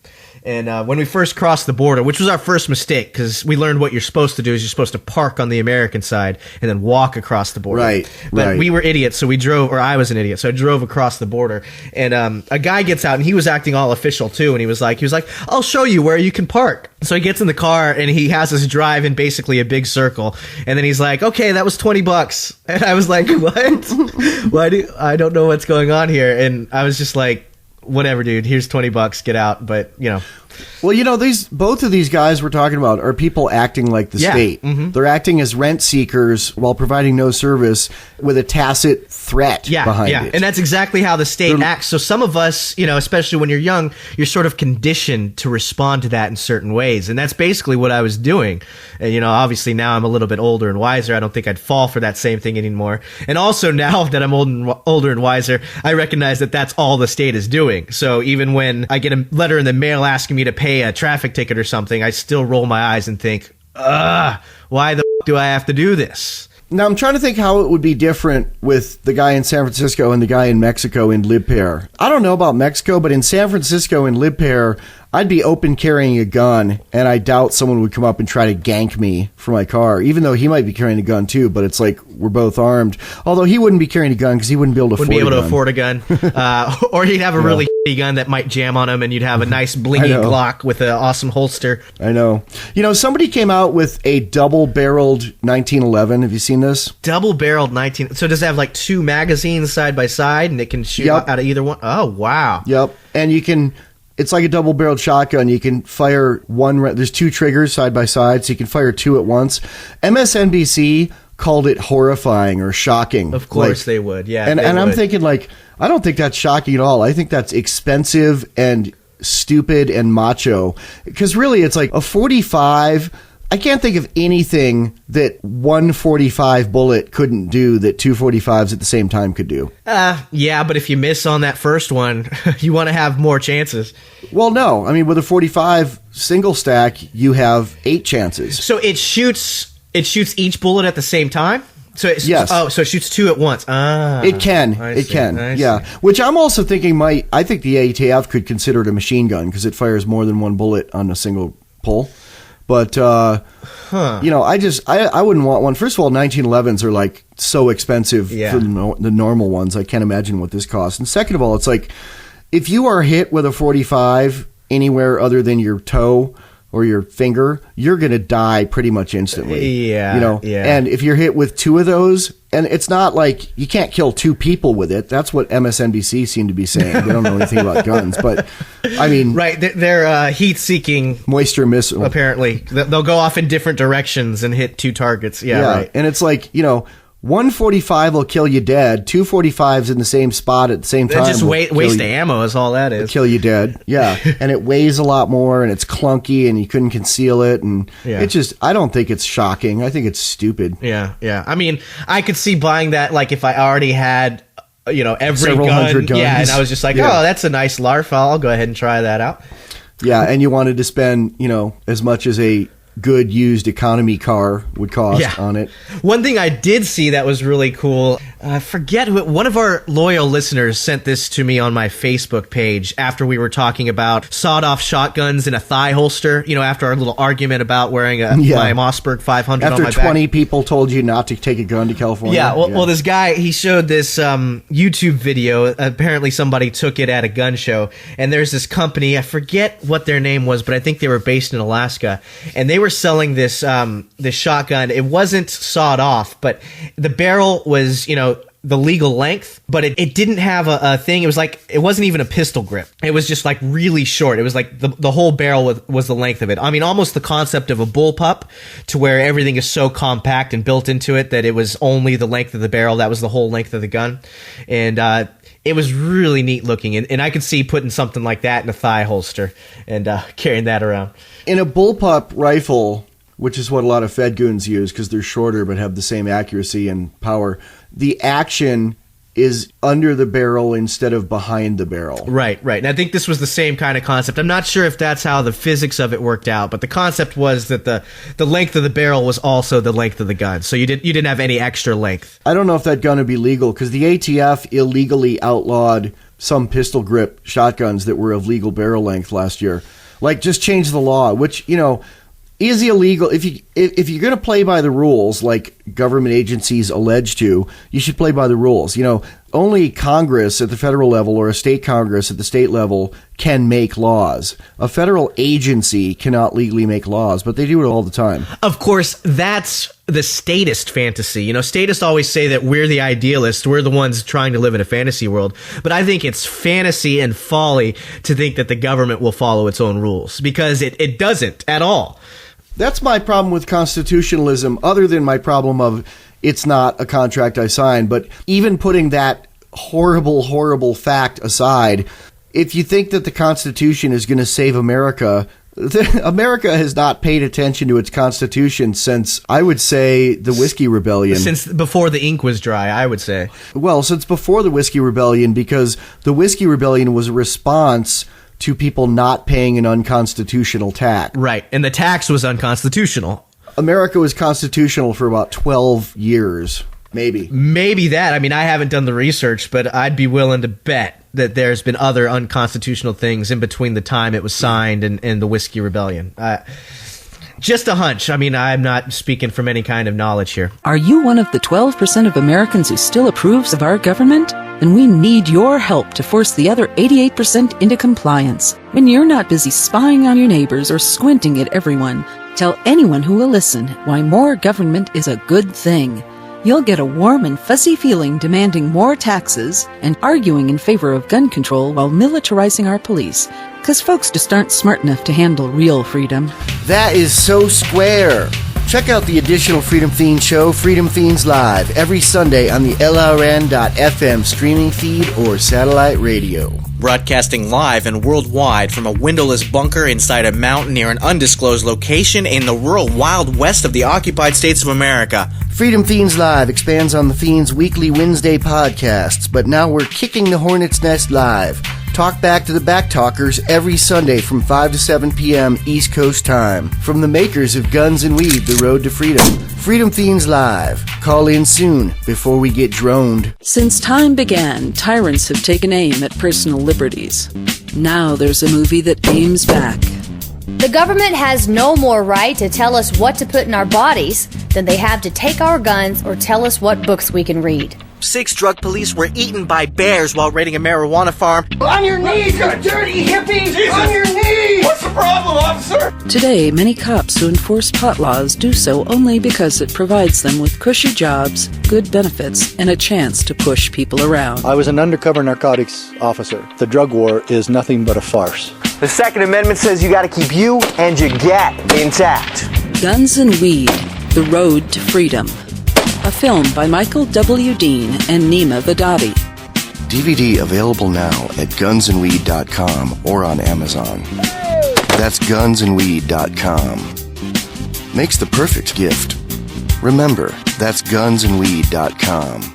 And when we first crossed the border, which was our first mistake, because we learned what you're supposed to do is you're supposed to park on the American side and then walk across the border. Right. But we were idiots, so we drove, or I was an idiot, so I drove across the border. And a guy gets out, and he was acting all official too. And he was like, I'll show you where you can park. So he gets in the car, and he has us drive in basically a big circle. And then he's like, okay, that was $20. And I was like, what? I don't know what's going on here. And I was just like, whatever, dude, here's $20, get out. But, Well, both of these guys we're talking about are people acting like the state. Mm-hmm. They're acting as rent seekers while providing no service with a tacit threat behind it. And that's exactly how the state acts. So some of us, especially when you're young, you're sort of conditioned to respond to that in certain ways. And that's basically what I was doing. And, obviously now I'm a little bit older and wiser. I don't think I'd fall for that same thing anymore. And also now that I'm older and wiser, I recognize that that's all the state is doing. So even when I get a letter in the mail asking me to pay a traffic ticket or something, I still roll my eyes and think, why the do I have to do this? Now, I'm trying to think how it would be different with the guy in San Francisco and the guy in Mexico in Lipair. I don't know about Mexico, but in San Francisco in Lipair, I'd be open carrying a gun, and I doubt someone would come up and try to gank me for my car, even though he might be carrying a gun too, but it's like we're both armed. Although he wouldn't be carrying a gun because he wouldn't be able to afford a gun. Or he'd have a really shitty gun that might jam on him, and you'd have a nice blingy Glock with an awesome holster. I know. Somebody came out with a double-barreled 1911. Have you seen this? Double-barreled 19... So does it have like two magazines side by side, and it can shoot out of either one? Oh, wow. Yep. And you can... It's like a double-barreled shotgun. You can fire one... There's two triggers side by side, so you can fire two at once. MSNBC called it horrifying or shocking. Of course they would, yeah. And I'm thinking, I don't think that's shocking at all. I think that's expensive and stupid and macho. Because really, it's like a 45... I can't think of anything that one 45 bullet couldn't do that two 45s at the same time could do. Yeah, but if you miss on that first one, you want to have more chances. Well, no. I mean, with a 45 single stack, you have 8 chances. So it shoots each bullet at the same time? Yes. Oh, so it shoots two at once. It can. I Yeah. Which I'm also thinking I think the ATF could consider it a machine gun because it fires more than one bullet on a single pull. But, I wouldn't want one. First of all, 1911s are like so expensive for the normal ones. I can't imagine what this costs. And second of all, it's like if you are hit with a 45 anywhere other than your toe or your finger, you're going to die pretty much instantly. Yeah. And if you're hit with two of those, and it's not like you can't kill two people with it. That's what MSNBC seemed to be saying. They don't know anything about guns, but I mean, right? They're heat-seeking moisture missile. Apparently, they'll go off in different directions and hit two targets. Yeah, right. And it's like 145 will kill you dead. 245s in the same spot at the same time. Just waste of ammo is all that is. Kill you dead. Yeah. And it weighs a lot more and it's clunky and you couldn't conceal it. And it's just, I don't think it's shocking. I think it's stupid. Yeah. Yeah. I mean, I could see buying that like if I already had, every several hundred guns. Yeah. And I was just like, oh, that's a nice LARF. I'll go ahead and try that out. Yeah. And you wanted to spend, as much as a good used economy car would cost on it. One thing I did see that was really cool, I forget who, one of our loyal listeners sent this to me on my Facebook page after we were talking about sawed-off shotguns in a thigh holster, after our little argument about wearing my Mossberg 500 after on my back. After 20 people told you not to take a gun to California. Well, this guy, he showed this YouTube video. Apparently somebody took it at a gun show, and there's this company, I forget what their name was, but I think they were based in Alaska, and they were selling this shotgun. It wasn't sawed off, but the barrel was, the legal length, but it didn't have a thing. It was like, it wasn't even a pistol grip. It was just like really short. It was like the whole barrel was the length of it. I mean, almost the concept of a bullpup, to where everything is so compact and built into it that it was only the length of the barrel. That was the whole length of the gun. And it was really neat looking. And I could see putting something like that in a thigh holster and carrying that around. In a bullpup rifle, which is what a lot of Fed goons use because they're shorter but have the same accuracy and power, the action is under the barrel instead of behind the barrel. Right. And I think this was the same kind of concept. I'm not sure if that's how the physics of it worked out, but the concept was that the length of the barrel was also the length of the gun. So you didn't have any extra length. I don't know if that gun would be legal because the ATF illegally outlawed some pistol grip shotguns that were of legal barrel length last year. Like, just change the law, which, is illegal. If you're going to play by the rules, like government agencies allege to, you should play by the rules. Only Congress at the federal level or a state Congress at the state level can make laws. A federal agency cannot legally make laws, but they do it all the time. Of course, that's the statist fantasy. Statists always say that we're the idealists. We're the ones trying to live in a fantasy world. But I think it's fantasy and folly to think that the government will follow its own rules, because it doesn't at all. That's my problem with constitutionalism, other than my problem of it's not a contract I signed. But even putting that horrible, horrible fact aside, if you think that the Constitution is going to save America, America has not paid attention to its Constitution since, I would say, the Whiskey Rebellion. Since before the ink was dry, I would say. Well, since before the Whiskey Rebellion, because the Whiskey Rebellion was a response to people not paying an unconstitutional tax. Right, and the tax was unconstitutional. America was constitutional for about 12 years, maybe. Maybe that. I mean, I haven't done the research, but I'd be willing to bet that there's been other unconstitutional things in between the time it was signed and the Whiskey Rebellion. Just a hunch. I mean, I'm not speaking from any kind of knowledge here. Are you one of the 12% of Americans who still approves of our government? Then we need your help to force the other 88% into compliance. When you're not busy spying on your neighbors or squinting at everyone, tell anyone who will listen why more government is a good thing. You'll get a warm and fuzzy feeling demanding more taxes and arguing in favor of gun control while militarizing our police. Because folks just aren't smart enough to handle real freedom. That is so square. Check out the additional Freedom Fiends show, Freedom Fiends Live, every Sunday on the LRN.FM streaming feed or satellite radio. Broadcasting live and worldwide from a windowless bunker inside a mountain near an undisclosed location in the rural Wild West of the occupied states of America. Freedom Fiends Live expands on the Fiends' weekly Wednesday podcasts, but now we're kicking the hornet's nest live. Talk back to the backtalkers every Sunday from 5 to 7 p.m. East Coast time. From the makers of Guns and Weed, The Road to Freedom. Freedom Fiends Live. Call in soon before we get droned. Since time began, tyrants have taken aim at personal liberties. Now there's a movie that aims back. The government has no more right to tell us what to put in our bodies than they have to take our guns or tell us what books we can read. 6 drug police were eaten by bears while raiding a marijuana farm. On your knees, you dirty hippie! Jesus. On your knees! What's the problem, officer? Today, many cops who enforce pot laws do so only because it provides them with cushy jobs, good benefits, and a chance to push people around. I was an undercover narcotics officer. The drug war is nothing but a farce. The Second Amendment says you gotta keep you and your gat intact. Guns and Weed, The Road to Freedom. A film by Michael W. Dean and Neema Vedadi. DVD available now at gunsandweed.com or on Amazon. That's gunsandweed.com. Makes the perfect gift. Remember, that's gunsandweed.com.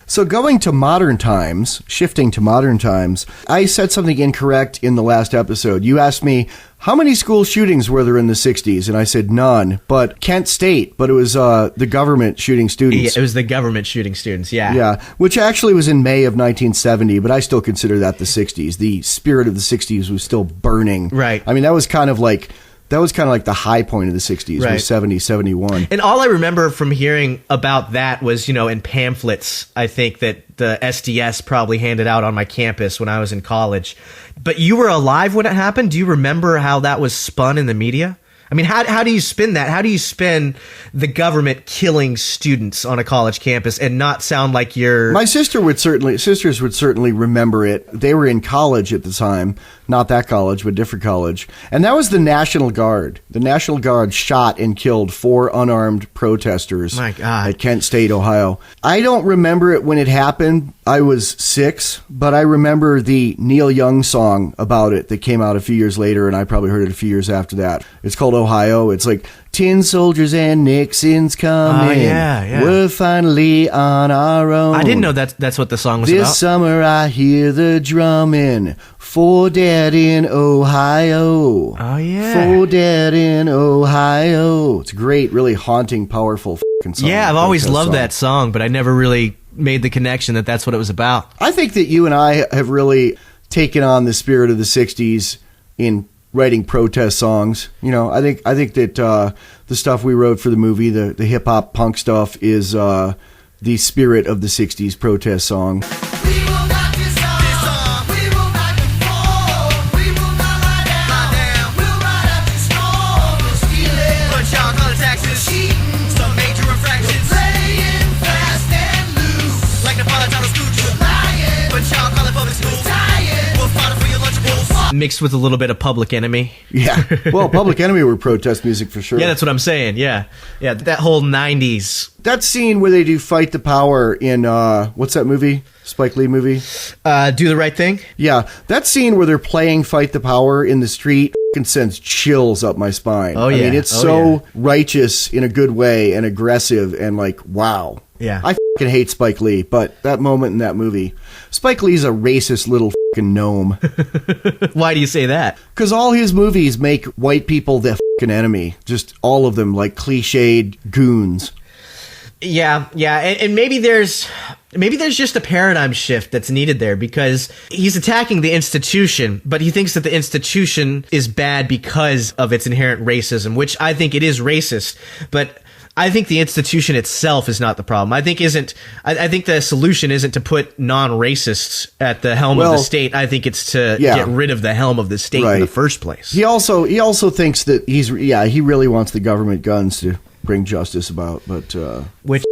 So going to modern times, shifting to modern times, I said something incorrect in the last episode. You asked me, how many school shootings were there in the 60s? And I said none, but Kent State, but it was the government shooting students. Yeah, it was the government shooting students, yeah. Yeah, which actually was in May of 1970, but I still consider that the 60s. The spirit of the 60s was still burning. Right. I mean, that was kind of like the high point of the 60s, right. Was 70, 71. And all I remember from hearing about that was, in pamphlets, I think that the SDS probably handed out on my campus when I was in college. But you were alive when it happened? Do you remember how that was spun in the media? I mean, how do you spin that? How do you spin the government killing students on a college campus and not sound like you're... My sisters would certainly remember it. They were in college at the time. Not that college, but different college. And that was the National Guard. The National Guard shot and killed 4 unarmed protesters. My God. At Kent State, Ohio. I don't remember it when it happened. I was 6, but I remember the Neil Young song about it that came out a few years later, and I probably heard it a few years after that. It's called Ohio. It's like, tin soldiers and Nixon's coming. Yeah. We're finally on our own. I didn't know that's what the song was this about. This summer I hear the drumming for dead in Ohio. Oh, yeah. For dead in Ohio. It's a great, really haunting, powerful fucking song. Yeah, I've always loved that song, but I never really made the connection that that's what it was about. I think that you and I have really taken on the spirit of the 60s in writing protest songs. You know, I think that the stuff we wrote for the movie, the hip hop punk stuff, is the spirit of the '60s protest song. Mixed with a little bit of Public Enemy. Yeah. Well, Public Enemy were protest music for sure. Yeah, that's what I'm saying. Yeah. Yeah, that whole 90s. That scene where they do Fight the Power in, what's that movie? Spike Lee movie? Do the Right Thing? Yeah. That scene where they're playing Fight the Power in the street fucking sends chills up my spine. Oh, yeah. I mean, it's righteous in a good way and aggressive and like, wow. Yeah. I fucking hate Spike Lee, but that moment in that movie, Spike Lee's a racist little fucking gnome. Why do you say that? Because all his movies make white people the fucking enemy. Just all of them, like cliched goons. Yeah, and maybe there's just a paradigm shift that's needed there, because he's attacking the institution, but he thinks that the institution is bad because of its inherent racism, which I think it is racist, but I think the institution itself is not the problem. I think the solution isn't to put non-racists at the helm of the state. I think it's to get rid of the helm of the state in the first place. He also thinks that he really wants the government guns to bring justice about, but which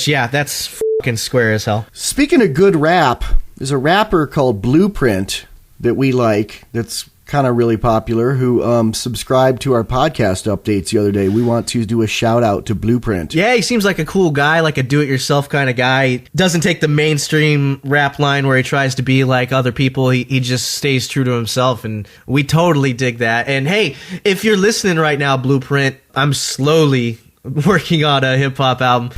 that's fucking square as hell. Speaking of good rap, there's a rapper called Blueprint that we like, that's kind of really popular, who subscribed to our podcast updates the other day. We want to do a shout out to Blueprint. Yeah, he seems like a cool guy, like a do-it-yourself kind of guy. He doesn't take the mainstream rap line where he tries to be like other people. He just stays true to himself, and we totally dig that. And hey, if you're listening right now, Blueprint, I'm slowly working on a hip-hop album.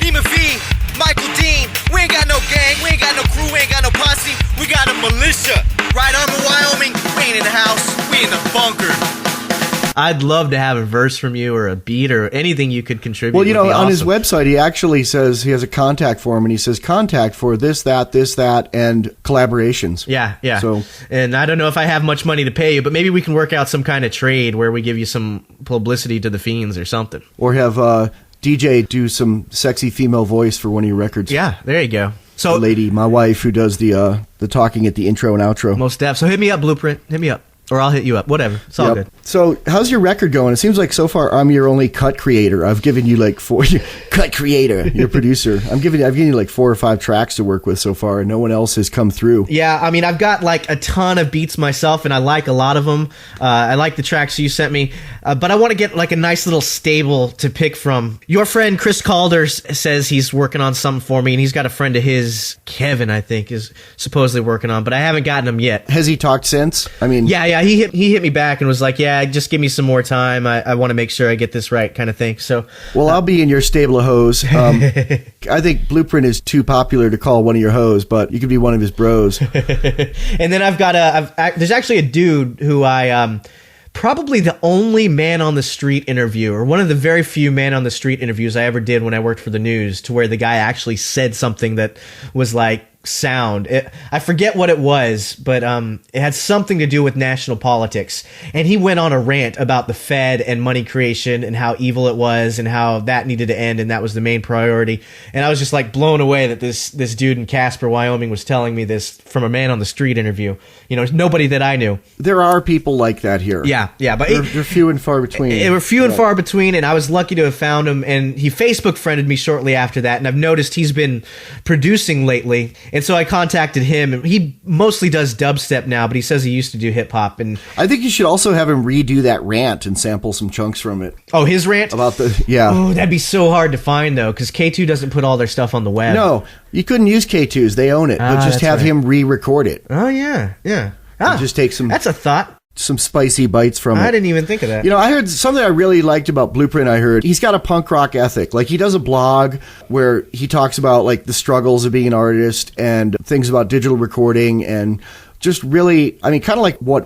Neema V, Michael Dean, we ain't got no gang, we ain't got no crew, we ain't got no posse, we got a militia. Right arm of Wyoming, we ain't in the house, we in the bunker. I'd love to have a verse from you or a beat or anything you could contribute. Well, you know, on his awesome. website, he actually says he has a contact form, and he says contact for this, that, and collaborations. Yeah. So, and I don't know if I have much money to pay you, but maybe we can work out some kind of trade where we give you some publicity to the Fiends or something. Or have DJ do some sexy female voice for one of your records. Yeah, there you go. So, the lady, my wife, who does the talking at the intro and outro. Most def. So hit me up, Blueprint. Hit me up. Or I'll hit you up. Whatever. It's all good. So how's your record going? It seems like so far I'm your only cut creator. I've given you like 4 cut creator, your producer. I've given you like 4 or 5 tracks to work with so far, and no one else has come through. Yeah, I mean, I've got like a ton of beats myself, and I like a lot of them. I like the tracks you sent me, but I want to get like a nice little stable to pick from. Your friend Chris Calder says he's working on something for me, and he's got a friend of his, Kevin, I think, is supposedly working on, but I haven't gotten him yet. Has he talked since? I mean, yeah, he hit me back and was like, yeah, just give me some more time. I want to make sure I get this right, kind of thing. So, well, I'll be in your stable of hoes. I think Blueprint is too popular to call one of your hoes, but you could be one of his bros. And then I've got there's actually a dude who I probably the only man on the street interview, or one of the very few man on the street interviews I ever did when I worked for the news, to where the guy actually said something that was like sound. I forget what it was, but it had something to do with national politics, and he went on a rant about the Fed and money creation and how evil it was and how that needed to end, and that was the main priority. And I was just like blown away that this dude in Casper, Wyoming was telling me this from a man on the street interview. You know, nobody that I knew. There are people like that here. Yeah, but they're few and far between. They were few and far between, and I was lucky to have found him, and he Facebook friended me shortly after that, and I've noticed he's been producing lately. And so I contacted him, and he mostly does dubstep now, but he says he used to do hip hop. And I think you should also have him redo that rant and sample some chunks from it. Oh, his rant? About Oh, that'd be so hard to find, though, because K2 doesn't put all their stuff on the web. No, you couldn't use K2s. They own it. But just have him re-record it. Oh, yeah. Just take some... That's a thought. Some spicy bites from it. I didn't even think of that. You know, I heard something I really liked about Blueprint. I heard he's got a punk rock ethic. Like, he does a blog where he talks about like the struggles of being an artist and things about digital recording, and just really, I mean, kind of like what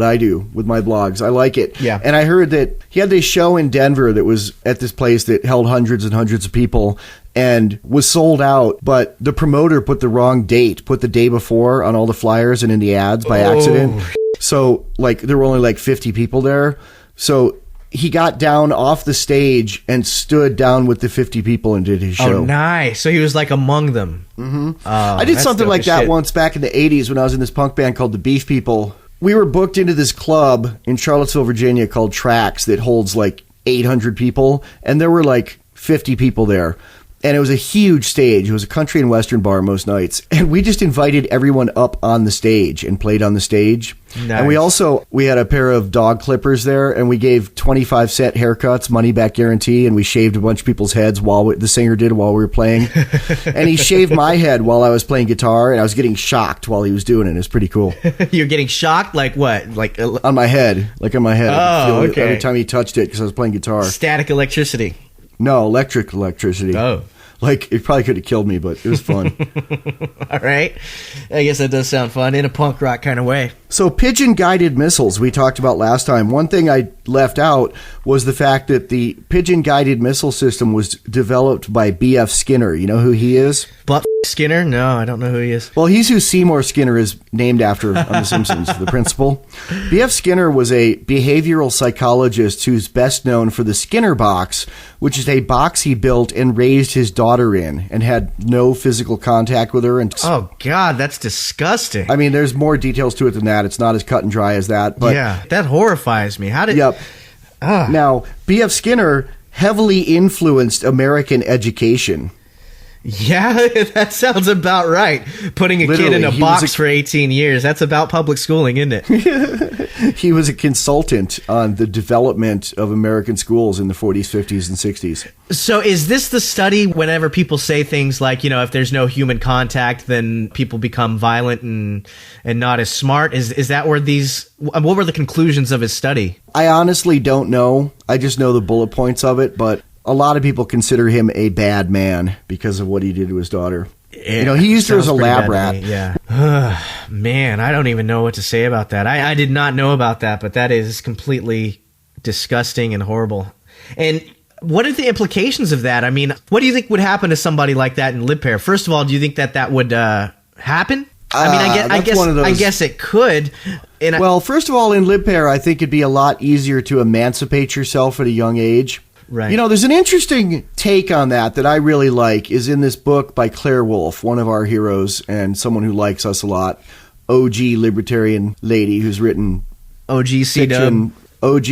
I do with my blogs. I like it. Yeah. And I heard that he had this show in Denver that was at this place that held hundreds and hundreds of people and was sold out, but the promoter put the wrong date, put the day before on all the flyers and in the ads by accident. So, like, there were only like 50 people there. So he got down off the stage and stood down with the 50 people and did his show. Oh, nice. So he was like among them. Mm-hmm. I did something like that once back in the 80s when I was in this punk band called the Beef People. We were booked into this club in Charlottesville, Virginia called Tracks that holds like 800 people. And there were like 50 people there. And it was a huge stage. It was a country and western bar most nights. And we just invited everyone up on the stage and played on the stage. Nice. And we had a pair of dog clippers there, and we gave 25-cent haircuts, money back guarantee, and we shaved a bunch of people's heads the singer did while we were playing. And he shaved my head while I was playing guitar, and I was getting shocked while he was doing it. It was pretty cool. You're getting shocked? Like what? Like on my head. Like on my head. Oh, okay. Every time he touched it because I was playing guitar. Static electricity. No, electricity. Oh. Like, it probably could have killed me, but it was fun. All right. I guess that does sound fun in a punk rock kind of way. So, pigeon-guided missiles we talked about last time. One thing I left out was the fact that the pigeon-guided missile system was developed by B.F. Skinner. You know who he is? Butt Skinner? No, I don't know who he is. Well, he's who Seymour Skinner is named after on The Simpsons, the principal. B.F. Skinner was a behavioral psychologist who's best known for the Skinner box, which is a box he built and raised his daughter in and had no physical contact with her. And oh, God, that's disgusting. I mean, there's more details to it than that. It's not as cut and dry as that. But yeah, that horrifies me. How did... Yep. Now, B.F. Skinner heavily influenced American education. Yeah, that sounds about right. Putting a kid in a box for 18 years, that's about public schooling, isn't it? He was a consultant on the development of American schools in the 40s, 50s, and 60s. So is this the study whenever people say things like, you know, if there's no human contact, then people become violent and not as smart? Is that where what were the conclusions of his study? I honestly don't know. I just know the bullet points of it, but a lot of people consider him a bad man because of what he did to his daughter. Yeah, you know, he used her as a lab rat. Yeah. Man, I don't even know what to say about that. I did not know about that, but that is completely disgusting and horrible. And what are the implications of that? I mean, what do you think would happen to somebody like that in LibPair? First of all, do you think that would happen? I mean, I guess it could. Well, first of all, in LibPair, I think it'd be a lot easier to emancipate yourself at a young age. Right. You know, there's an interesting take on that I really like is in this book by Claire Wolfe, one of our heroes and someone who likes us a lot, OG libertarian lady who's written fiction, OG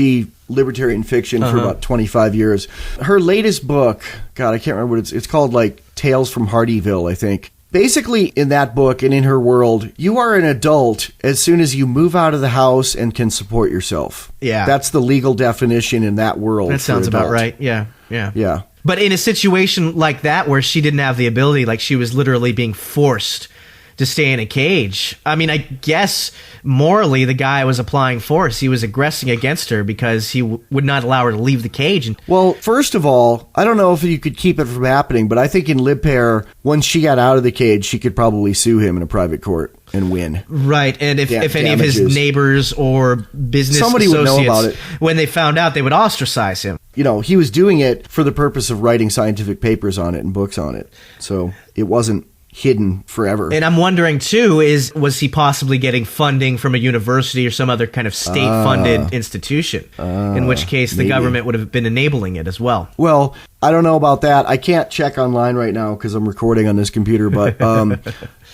libertarian fiction for about 25 years. Her latest book, God, I can't remember what it's called, like Tales from Hardyville, I think. Basically, in that book and in her world, you are an adult as soon as you move out of the house and can support yourself. Yeah. That's the legal definition in that world. That sounds about right. Yeah. Yeah. But in a situation like that where she didn't have the ability, like she was literally being forced to stay in a cage. I mean, I guess morally the guy was applying force. He was aggressing against her because he would not allow her to leave the cage. Well, first of all, I don't know if you could keep it from happening, but I think in LibPair, once she got out of the cage, she could probably sue him in a private court and win. Right, and if any of his neighbors or business associates would know about it. When they found out, they would ostracize him. You know, he was doing it for the purpose of writing scientific papers on it and books on it. So it wasn't hidden forever. And I'm wondering too, was he possibly getting funding from a university or some other kind of state-funded institution? In which case the government would have been enabling it as well. Well, I don't know about that. I can't check online right now because I'm recording on this computer, but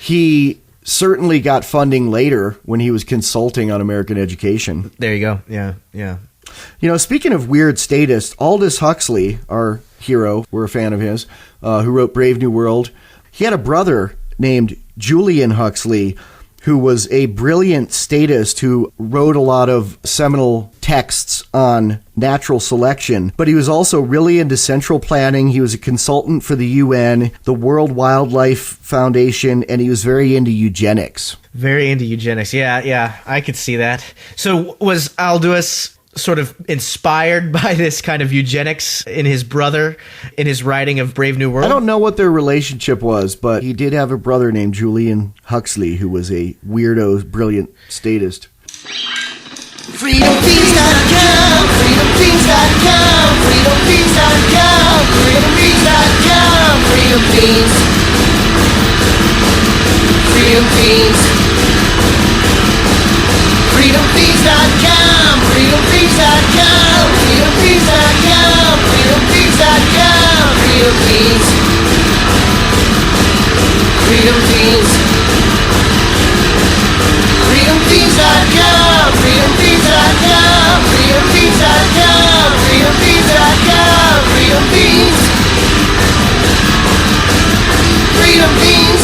he certainly got funding later when he was consulting on American education. There you go. Yeah. You know, speaking of weird statists, Aldous Huxley, our hero, we're a fan of his, who wrote Brave New World. He had a brother named Julian Huxley who was a brilliant statist who wrote a lot of seminal texts on natural selection, but he was also really into central planning. He was a consultant for the UN, the World Wildlife Foundation, and he was very into eugenics. Very into eugenics. Yeah, I could see that. So was Aldous sort of inspired by this kind of eugenics in his brother in his writing of Brave New World? I don't know what their relationship was, but he did have a brother named Julian Huxley who was a weirdo, brilliant statist. FreedomFeeds.com, FreedomFeeds.com, FreedomFeeds.com, FreedomFeeds.com, Freedom Feeds. Freedom Feeds. Freedom Feens. Freedom Feens. FreedomFeens.com. FreedomFeens.com. FreedomFeens.com. FreedomFeens.com. Freedom Feens. Freedom Feens.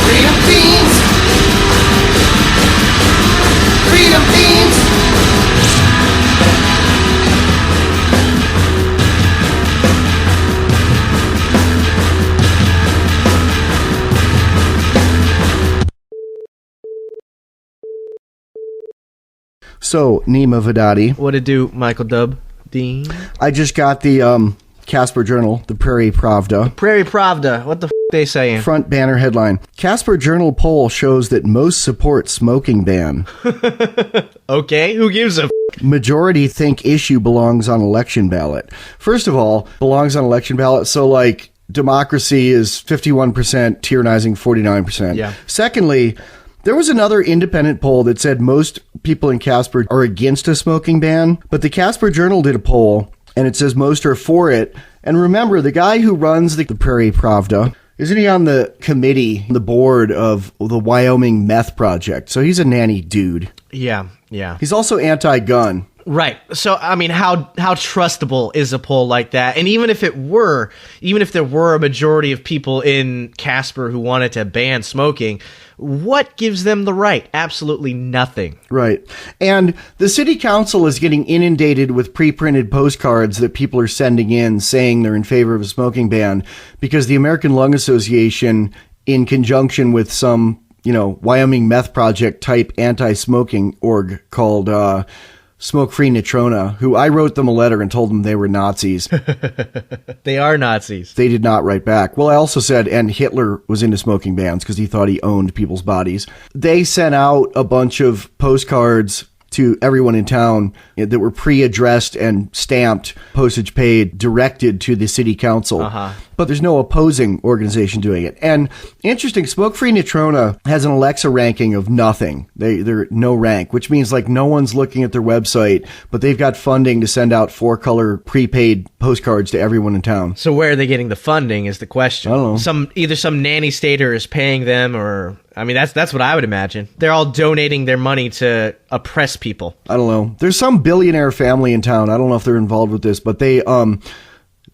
Freedom Feens. Freedom Feens. So, Neema Vedadi. What to do, Michael W. Dean? I just got the Casper Journal, the Prairie Pravda. Prairie Pravda. What the f*** they saying? Front banner headline. Casper Journal poll shows that most support smoking ban. Okay, who gives a f***? Majority think issue belongs on election ballot. First of all, belongs on election ballot. So, like, democracy is 51%, tyrannizing 49%. Yeah. Secondly, there was another independent poll that said most people in Casper are against a smoking ban, but the Casper Journal did a poll, and it says most are for it. And remember, the guy who runs the Prairie Pravda, isn't he on the committee, the board of the Wyoming Meth Project? So he's a nanny dude. Yeah. He's also anti-gun. Right. So, I mean, how trustable is a poll like that? And even if there were a majority of people in Casper who wanted to ban smoking, what gives them the right? Absolutely nothing. Right. And the city council is getting inundated with pre-printed postcards that people are sending in saying they're in favor of a smoking ban because the American Lung Association, in conjunction with some, Wyoming Meth Project type anti-smoking org called Smoke Free Natrona, who I wrote them a letter and told them they were Nazis. They are Nazis. They did not write back. Well, I also said, and Hitler was into smoking bans because he thought he owned people's bodies. They sent out a bunch of postcards to everyone in town that were pre-addressed and stamped, postage paid, directed to the city council. But there's no opposing organization doing it. And interesting, Smoke Free Natrona has an Alexa ranking of nothing. They're no rank, which means like no one's looking at their website, but they've got funding to send out 4-color prepaid postcards to everyone in town. So where are they getting the funding is the question. I don't know. Either some nanny stater is paying them or... I mean, that's what I would imagine. They're all donating their money to oppress people. I don't know. There's some billionaire family in town. I don't know if they're involved with this, but they own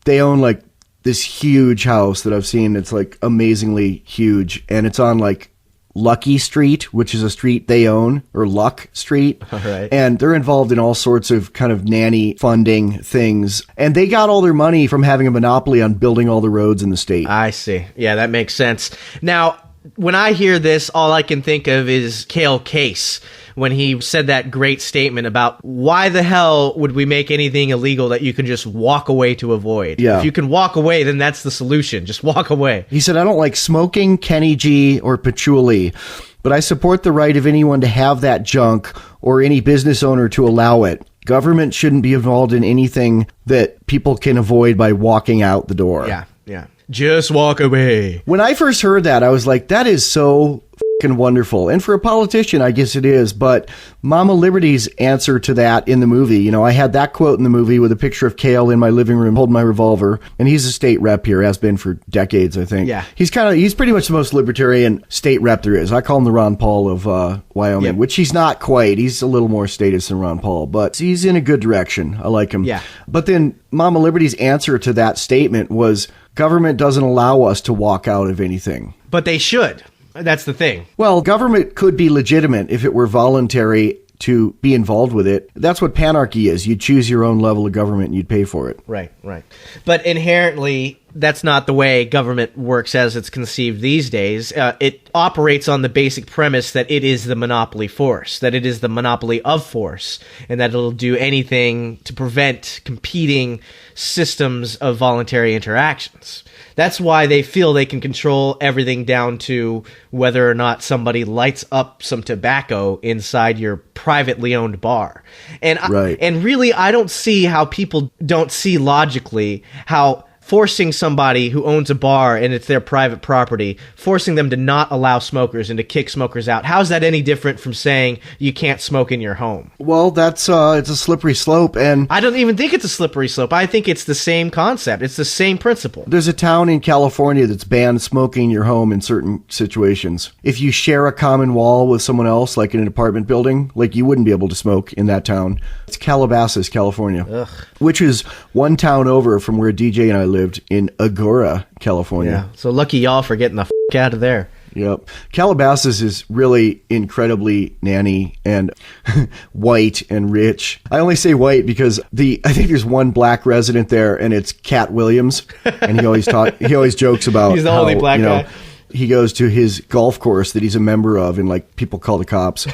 like this huge house that I've seen. It's like amazingly huge, and it's on like Lucky Street, which is a street they own, or Luck Street. All right. And they're involved in all sorts of kind of nanny funding things. And they got all their money from having a monopoly on building all the roads in the state. I see. Yeah, that makes sense. Now, when I hear this, all I can think of is Cale Case when he said that great statement about why the hell would we make anything illegal that you can just walk away to avoid? Yeah. If you can walk away, then that's the solution. Just walk away. He said, I don't like smoking, Kenny G, or patchouli, but I support the right of anyone to have that junk or any business owner to allow it. Government shouldn't be involved in anything that people can avoid by walking out the door. Yeah. Just walk away. When I first heard that, I was like, that is so fucking wonderful. And for a politician, I guess it is. But Mama Liberty's answer to that in the movie, I had that quote in the movie with a picture of Kale in my living room holding my revolver. And he's a state rep here, has been for decades, I think. Yeah. He's pretty much the most libertarian state rep there is. I call him the Ron Paul of Wyoming, which he's not quite. He's a little more statist than Ron Paul, but he's in a good direction. I like him. Yeah. But then Mama Liberty's answer to that statement was, government doesn't allow us to walk out of anything. But they should. That's the thing. Well, government could be legitimate if it were voluntary to be involved with it. That's what panarchy is. You choose your own level of government and you'd pay for it. Right. But inherently, that's not the way government works as it's conceived these days. It operates on the basic premise that it is the monopoly force, that it is the monopoly of force, and that it'll do anything to prevent competing systems of voluntary interactions. That's why they feel they can control everything down to whether or not somebody lights up some tobacco inside your privately owned bar. And right. And really, I don't see how people don't see logically how forcing somebody who owns a bar and it's their private property, forcing them to not allow smokers and to kick smokers out. How's that any different from saying you can't smoke in your home? Well, that's it's a slippery slope, and I don't even think it's a slippery slope. I think it's the same concept. It's the same principle. There's a town in California that's banned smoking in your home in certain situations. If you share a common wall with someone else, like in an apartment building, like you wouldn't be able to smoke in that town. It's Calabasas, California, which is one town over from where DJ and I lived in Agora, California. Yeah. So lucky y'all for getting the f*** out of there. Yep. Calabasas is really incredibly nanny and white and rich. I only say white because I think there's one black resident there, and it's Cat Williams, and he always jokes about he's the only black guy. He goes to his golf course that he's a member of, and like people call the cops.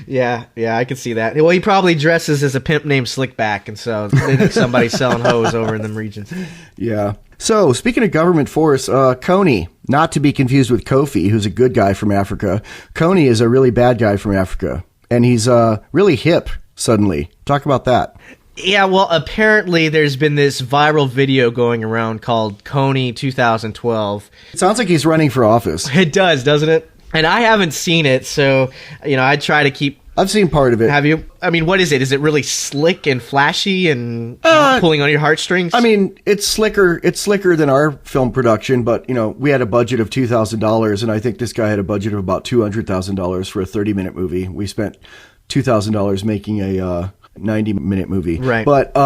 Yeah, I can see that. Well, he probably dresses as a pimp named Slickback, and so they think somebody's selling hoes over in them regions. Yeah. So, speaking of government force, Koni, not to be confused with Kofi, who's a good guy from Africa. Koni is a really bad guy from Africa, and he's really hip suddenly. Talk about that. Yeah, well, apparently there's been this viral video going around called Koni 2012. It sounds like he's running for office. It does, doesn't it? And I haven't seen it, so, I try to keep... I've seen part of it. Have you? I mean, what is it? Is it really slick and flashy and pulling on your heartstrings? I mean, it's slicker. It's slicker than our film production, but, we had a budget of $2,000, and I think this guy had a budget of about $200,000 for a 30-minute movie. We spent $2,000 making a 90-minute movie. Right. But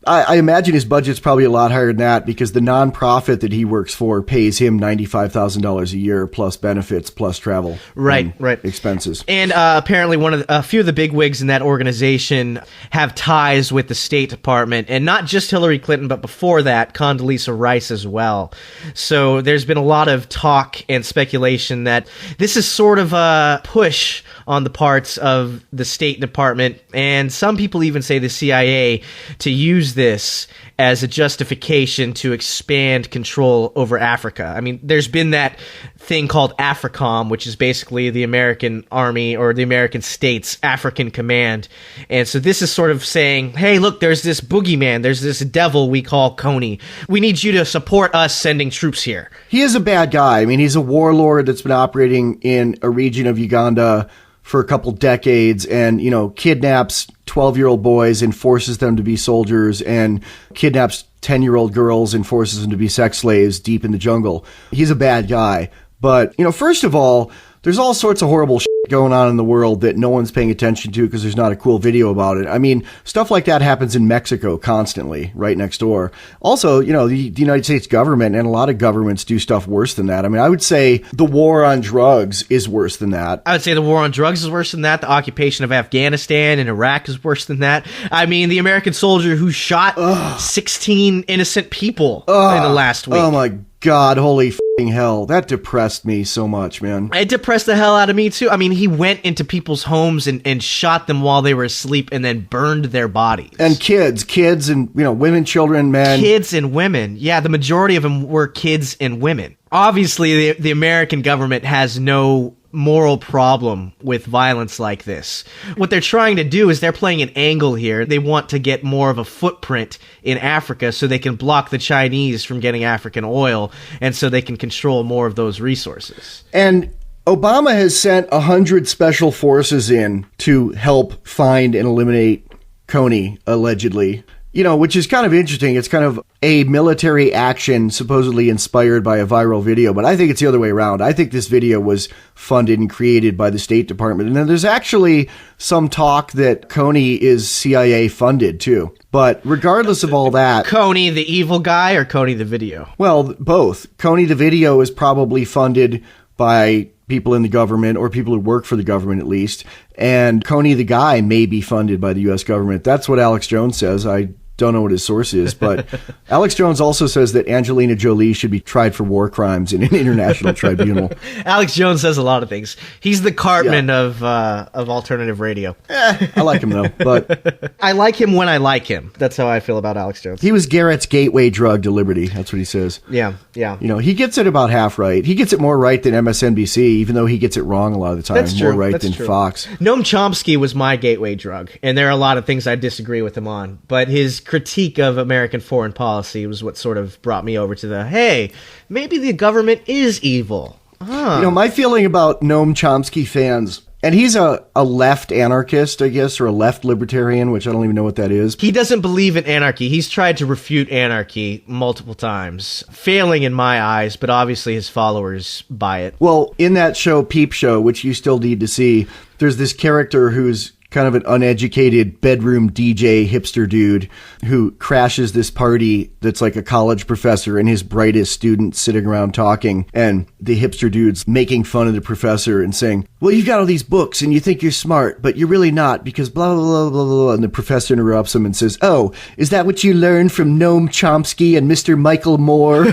I imagine his budget's probably a lot higher than that because the nonprofit that he works for pays him $95,000 a year plus benefits plus travel. Right. Expenses. And apparently a few of the bigwigs in that organization have ties with the State Department, and not just Hillary Clinton, but before that, Condoleezza Rice as well. So there's been a lot of talk and speculation that this is sort of a push on the parts of the State Department, and some people even say the CIA, to use this as a justification to expand control over Africa. I mean, there's been that thing called AFRICOM, which is basically the American Army or the American states' African command. And so this is sort of saying, hey, look, there's this boogeyman, there's this devil we call Koni. We need you to support us sending troops here. He is a bad guy. I mean, he's a warlord that's been operating in a region of Uganda for a couple decades and, kidnaps 12-year-old boys and forces them to be soldiers and kidnaps 10-year-old girls and forces them to be sex slaves deep in the jungle. He's a bad guy. But, first of all, there's all sorts of horrible shit going on in the world that no one's paying attention to because there's not a cool video about it. I mean, stuff like that happens in Mexico constantly, right next door. Also, the United States government and a lot of governments do stuff worse than that. I mean, I would say the war on drugs is worse than that. I would say the war on drugs is worse than that. The occupation of Afghanistan and Iraq is worse than that. I mean, the American soldier who shot 16 innocent people in the last week. Oh, my God, holy f***ing hell. That depressed me so much, man. It depressed the hell out of me, too. I mean, he went into people's homes and shot them while they were asleep and then burned their bodies. And kids and, women, children, men. Kids and women. Yeah, the majority of them were kids and women. Obviously, the American government has no moral problem with violence like this. What they're trying to do is they're playing an angle here. They want to get more of a footprint in Africa so they can block the Chinese from getting African oil, and so they can control more of those resources. And Obama has sent 100 special forces in to help find and eliminate Koni, allegedly. Which is kind of interesting. It's kind of a military action supposedly inspired by a viral video, but I think it's the other way around. I think this video was funded and created by the State Department. And then there's actually some talk that Koni is CIA funded too. But regardless of all that... Koni the evil guy or Koni the video? Well, both. Koni the video is probably funded by people in the government or people who work for the government at least. And Koni the guy may be funded by the U.S. government. That's what Alex Jones says. I don't know what his source is, but Alex Jones also says that Angelina Jolie should be tried for war crimes in an international tribunal. Alex Jones says a lot of things. He's the Cartman of alternative radio. I like him though, but I like him when I like him. That's how I feel about Alex Jones. He was Garrett's gateway drug to liberty. That's what he says. Yeah. He gets it about half right. He gets it more right than MSNBC, even though he gets it wrong a lot of the time. That's true. More right That's than true. Fox. Noam Chomsky was my gateway drug, and there are a lot of things I disagree with him on, but his critique of American foreign policy was what sort of brought me over to hey, maybe the government is evil. My feeling about Noam Chomsky fans, and he's a left anarchist, I guess, or a left libertarian, which I don't even know what that is. He doesn't believe in anarchy. He's tried to refute anarchy multiple times, failing in my eyes, but obviously his followers buy it. Well, in that show, Peep Show, which you still need to see, there's this character who's kind of an uneducated bedroom DJ hipster dude who crashes this party that's like a college professor and his brightest students sitting around talking, and the hipster dude's making fun of the professor and saying, well, you've got all these books and you think you're smart, but you're really not because blah, blah, blah, blah, blah. And the professor interrupts him and says, oh, is that what you learned from Noam Chomsky and Mr. Michael Moore?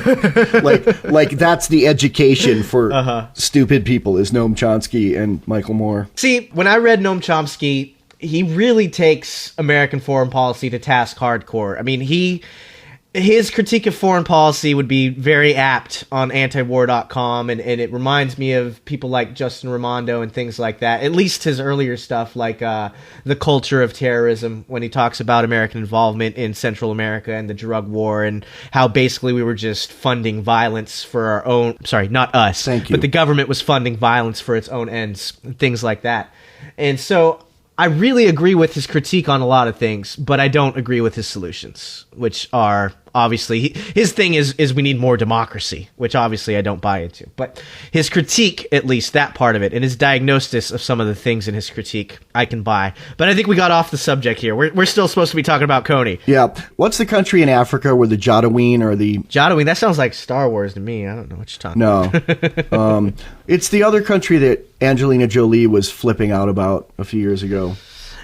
like that's the education for stupid people, is Noam Chomsky and Michael Moore. See, when I read Noam Chomsky, he really takes American foreign policy to task hardcore. I mean, his critique of foreign policy would be very apt on antiwar.com, and it reminds me of people like Justin Raimondo and things like that, at least his earlier stuff, like The Culture of Terrorism, when he talks about American involvement in Central America and the drug war, and how basically we were just funding violence for our own, sorry, not us, thank you, but the government was funding violence for its own ends, things like that. And so I really agree with his critique on a lot of things, but I don't agree with his solutions, which are obviously, his thing is we need more democracy, which obviously I don't buy into. But his critique, at least that part of it, and his diagnosis of some of the things in his critique, I can buy. But I think we got off the subject here. We're still supposed to be talking about Koni. Yeah. What's the country in Africa where the Jadawin or the... Jadawin, that sounds like Star Wars to me. I don't know what you're talking about. No. It's the other country that Angelina Jolie was flipping out about a few years ago.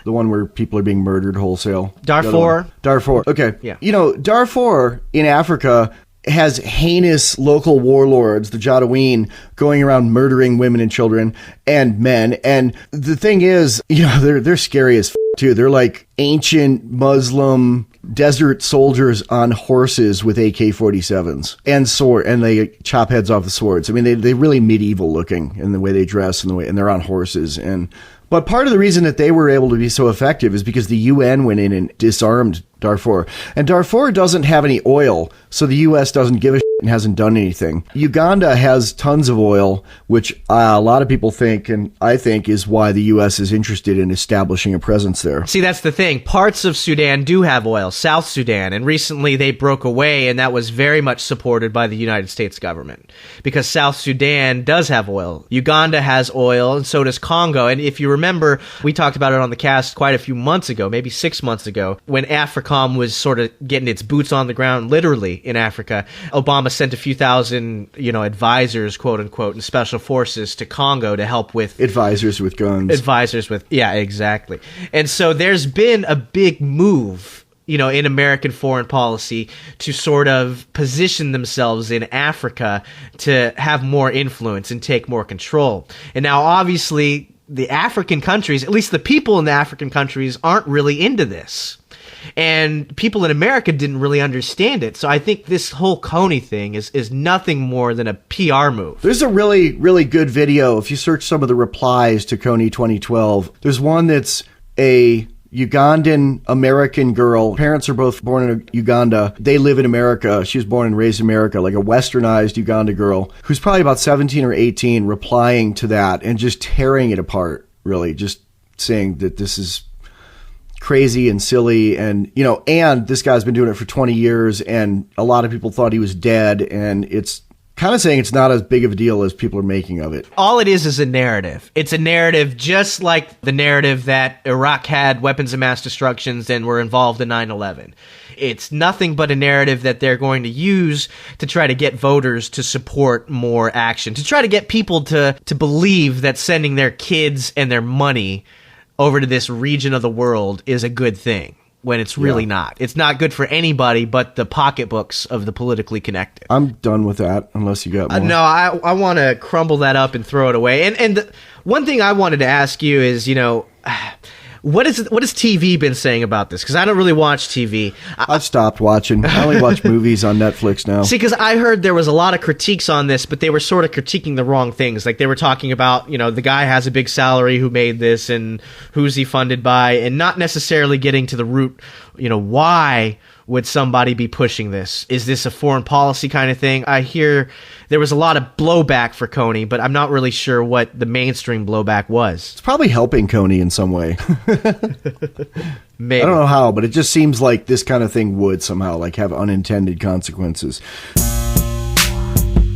The one where people are being murdered wholesale. Darfur. Okay. Yeah. Darfur in Africa has heinous local warlords, the Jadawin, going around murdering women and children and men. And the thing is, they're scary as too. They're like ancient Muslim desert soldiers on horses with AK-47s and they chop heads off the swords. I mean, they really medieval looking in the way they dress and they're on horses. But part of the reason that they were able to be so effective is because the UN went in and disarmed Darfur. And Darfur doesn't have any oil, so the U.S. doesn't give a shit and hasn't done anything. Uganda has tons of oil, which a lot of people think, and I think, is why the U.S. is interested in establishing a presence there. See, that's the thing. Parts of Sudan do have oil, South Sudan, and recently they broke away, and that was very much supported by the United States government, because South Sudan does have oil. Uganda has oil, and so does Congo. And if you remember, we talked about it on the cast quite a few months ago, maybe 6 months ago, when AFRICOM was sort of getting its boots on the ground, literally, in Africa. Obama sent a few thousand, advisors, quote unquote, and special forces to Congo to help with... Advisors with guns. Yeah, exactly. And so there's been a big move, in American foreign policy to sort of position themselves in Africa to have more influence and take more control. And now, obviously, the African countries, at least the people in the African countries, aren't really into this. And people in America didn't really understand it. So I think this whole Koni thing is nothing more than a PR move. There's a really, really good video. If you search some of the replies to Koni 2012, there's one that's a Ugandan American girl. Parents are both born in Uganda. They live in America. She was born and raised in America, like a westernized Uganda girl who's probably about 17 or 18, replying to that and just tearing it apart, really, just saying that this is crazy and silly, and and this guy's been doing it for 20 years, and a lot of people thought he was dead, and it's kind of saying it's not as big of a deal as people are making of it. All it is a narrative. It's a narrative just like the narrative that Iraq had weapons of mass destruction and were involved in 9/11. It's nothing but a narrative that they're going to use to try to get voters to support more action, to try to get people to believe that sending their kids and their money over to this region of the world is a good thing, when it's really not. It's not good for anybody but the pocketbooks of the politically connected. I'm done with that, unless you got more. No, I want to crumble that up and throw it away. And one thing I wanted to ask you is, What has TV been saying about this? Because I don't really watch TV. I've stopped watching. I only watch movies on Netflix now. See, because I heard there was a lot of critiques on this, but they were sort of critiquing the wrong things. Like they were talking about, the guy has a big salary who made this and who's he funded by, and not necessarily getting to the root, why would somebody be pushing this? Is this a foreign policy kind of thing? I hear there was a lot of blowback for Koni, but I'm not really sure what the mainstream blowback was. It's probably helping Koni in some way. Maybe. I don't know how, but it just seems like this kind of thing would somehow have unintended consequences.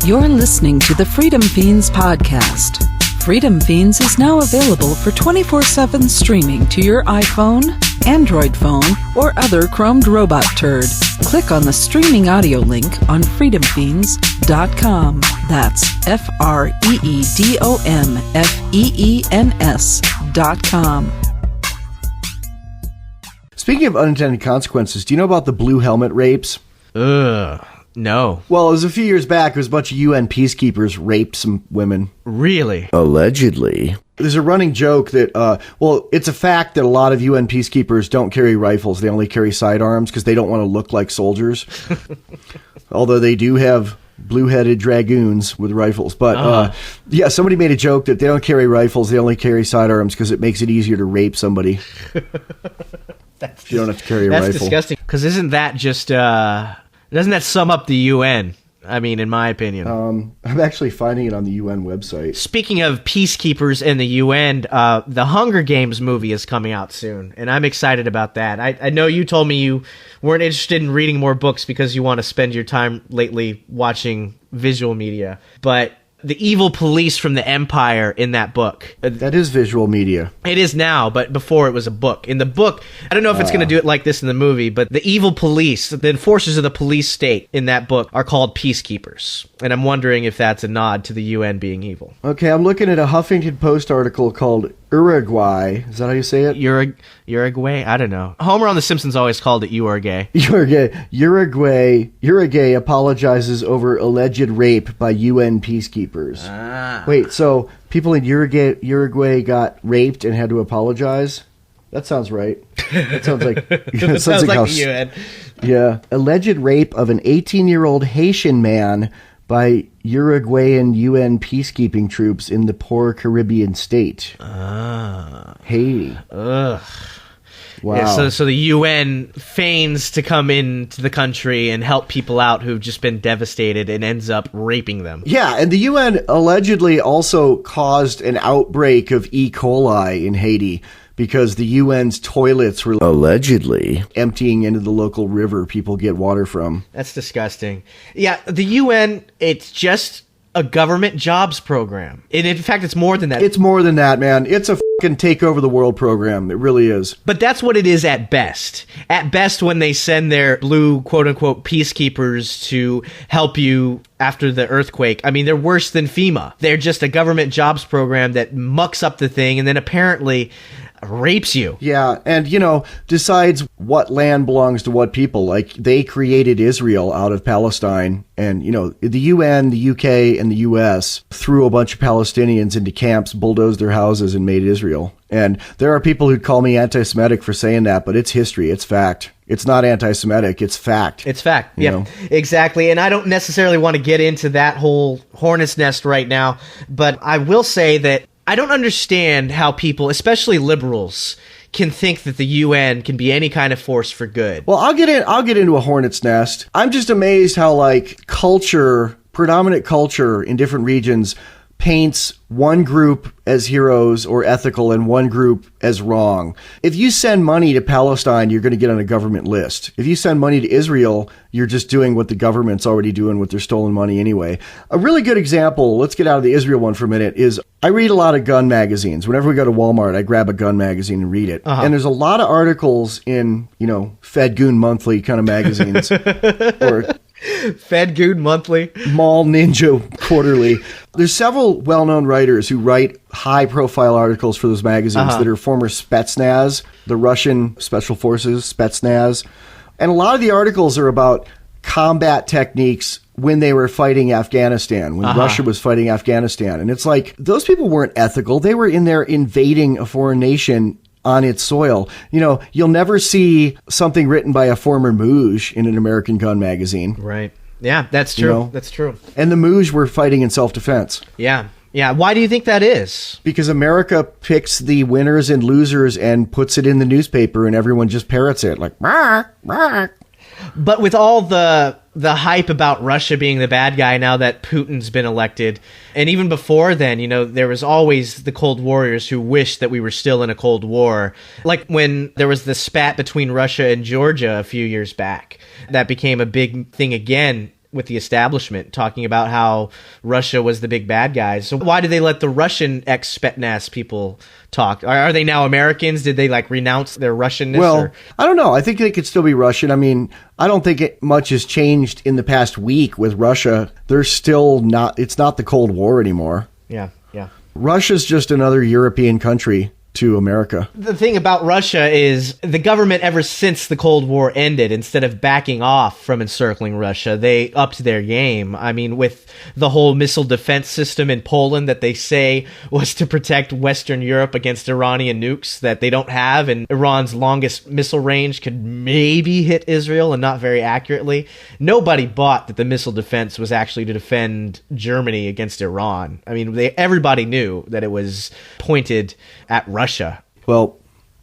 You're listening to the Freedom Fiends podcast. Freedom Fiends is now available for 24/7 streaming to your iPhone, Android phone, or other chromed robot turd. Click on the streaming audio link on freedomfiends.com. That's freedomfeens.com. Speaking of unintended consequences, do you know about the blue helmet rapes? No. Well, it was a few years back. It was a bunch of UN peacekeepers raped some women. Really? Allegedly. There's a running joke that, it's a fact that a lot of UN peacekeepers don't carry rifles. They only carry sidearms because they don't want to look like soldiers. Although they do have blue-headed dragoons with rifles. But, somebody made a joke that they don't carry rifles. They only carry sidearms because it makes it easier to rape somebody. You don't have to carry a rifle. That's disgusting. Because isn't that just... doesn't that sum up the UN? I mean, in my opinion. I'm actually finding it on the UN website. Speaking of peacekeepers and the UN, the Hunger Games movie is coming out soon, and I'm excited about that. I know you told me you weren't interested in reading more books because you want to spend your time lately watching visual media, but the evil police from the Empire in that book. That is visual media. It is now, but before it was a book. In the book, I don't know if it's going to do it like this in the movie, but the evil police, the enforcers of the police state in that book are called peacekeepers. And I'm wondering if that's a nod to the UN being evil. Okay, I'm looking at a Huffington Post article called Uruguay. Is that how you say it? Uruguay? I don't know. Homer on The Simpsons always called it Uruguay. Uruguay apologizes over alleged rape by UN peacekeepers. Wait, so people in Uruguay got raped and had to apologize? That sounds right. That sounds like... That sounds like the UN. Yeah. Alleged rape of an 18-year-old Haitian man by Uruguayan UN peacekeeping troops in the poor Caribbean state. Haiti. Ugh. Wow. Yeah, so the UN feigns to come into the country and help people out who've just been devastated and ends up raping them. Yeah, and the UN allegedly also caused an outbreak of E. coli in Haiti because the UN's toilets were allegedly emptying into the local river people get water from. That's disgusting. Yeah, the UN, it's just a government jobs program. And in fact, it's more than that. It's more than that, man. It's a fucking take over the world program. It really is. But that's what it is at best. At best, when they send their blue, quote-unquote, peacekeepers to help you after the earthquake, I mean, they're worse than FEMA. They're just a government jobs program that mucks up the thing and then apparently rapes you. Yeah, and, decides what land belongs to what people. Like, they created Israel out of Palestine, and, the UN, the UK, and the US threw a bunch of Palestinians into camps, bulldozed their houses, and made Israel. And there are people who'd call me anti-Semitic for saying that, but it's history, it's fact. It's not anti-Semitic, it's fact. It's fact, yeah, exactly. And I don't necessarily want to get into that whole hornet's nest right now, but I will say that I don't understand how people, especially liberals, can think that the UN can be any kind of force for good. Well, I'll get into a hornet's nest. I'm just amazed how predominant culture in different regions paints one group as heroes or ethical and one group as wrong. If you send money to Palestine, you're going to get on a government list. If you send money to Israel, you're just doing what the government's already doing with their stolen money anyway. A really good example, let's get out of the Israel one for a minute, is I read a lot of gun magazines. Whenever we go to Walmart, I grab a gun magazine and read it. And there's a lot of articles in, FedGoon Monthly kind of magazines or FedGoon Monthly, Mall Ninja Quarterly. There's several well-known writers who write high-profile articles for those magazines that are former Spetsnaz, the Russian Special Forces, Spetsnaz. And a lot of the articles are about combat techniques when they were fighting Afghanistan, when Russia was fighting Afghanistan. And it's like, those people weren't ethical. They were in there invading a foreign nation on its soil. You know, you'll never see something written by a former Mooj in an American gun magazine. Right. Yeah, that's true. You know? That's true. And the Mooj were fighting in self-defense. Yeah. Yeah. Why do you think that is? Because America picks the winners and losers and puts it in the newspaper, and everyone just parrots it like, "Rah, rah." But with all the hype about Russia being the bad guy now that Putin's been elected, and even before then, you know, there was always the Cold Warriors who wished that we were still in a Cold War. Like when there was the spat between Russia and Georgia a few years back, that became a big thing again with the establishment, talking about how Russia was the big bad guys. So why did they let the Russian ex-Spetsnaz people talk? Are they now Americans? Did they like renounce their Russianness? Well, I don't know. I think they could still be Russian. I mean, I don't think much has changed in the past week with Russia. They're still not, it's not the Cold War anymore. Yeah, yeah. Russia's just another European country to America. The thing about Russia is the government, ever since the Cold War ended, instead of backing off from encircling Russia, they upped their game. I mean, with the whole missile defense system in Poland that they say was to protect Western Europe against Iranian nukes that they don't have, and Iran's longest missile range could maybe hit Israel and not very accurately. Nobody bought that the missile defense was actually to defend Germany against Iran. I mean, everybody knew that it was pointed at Russia. Well,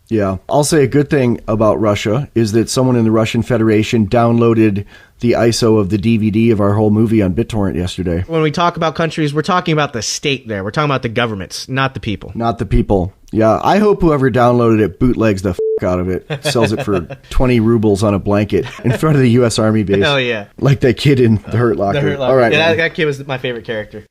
yeah. I'll say a good thing about Russia is that someone in the Russian Federation downloaded the ISO of the DVD of our whole movie on BitTorrent yesterday. When we talk about countries, we're talking about the state there. We're talking about the governments, not the people. Not the people. Yeah. I hope whoever downloaded it bootlegs the f*** out of it, sells it for 20 rubles on a blanket in front of the U.S. Army base. Hell yeah. Like that kid in The Hurt Locker. The Hurt Locker. All right. Yeah, that kid was my favorite character.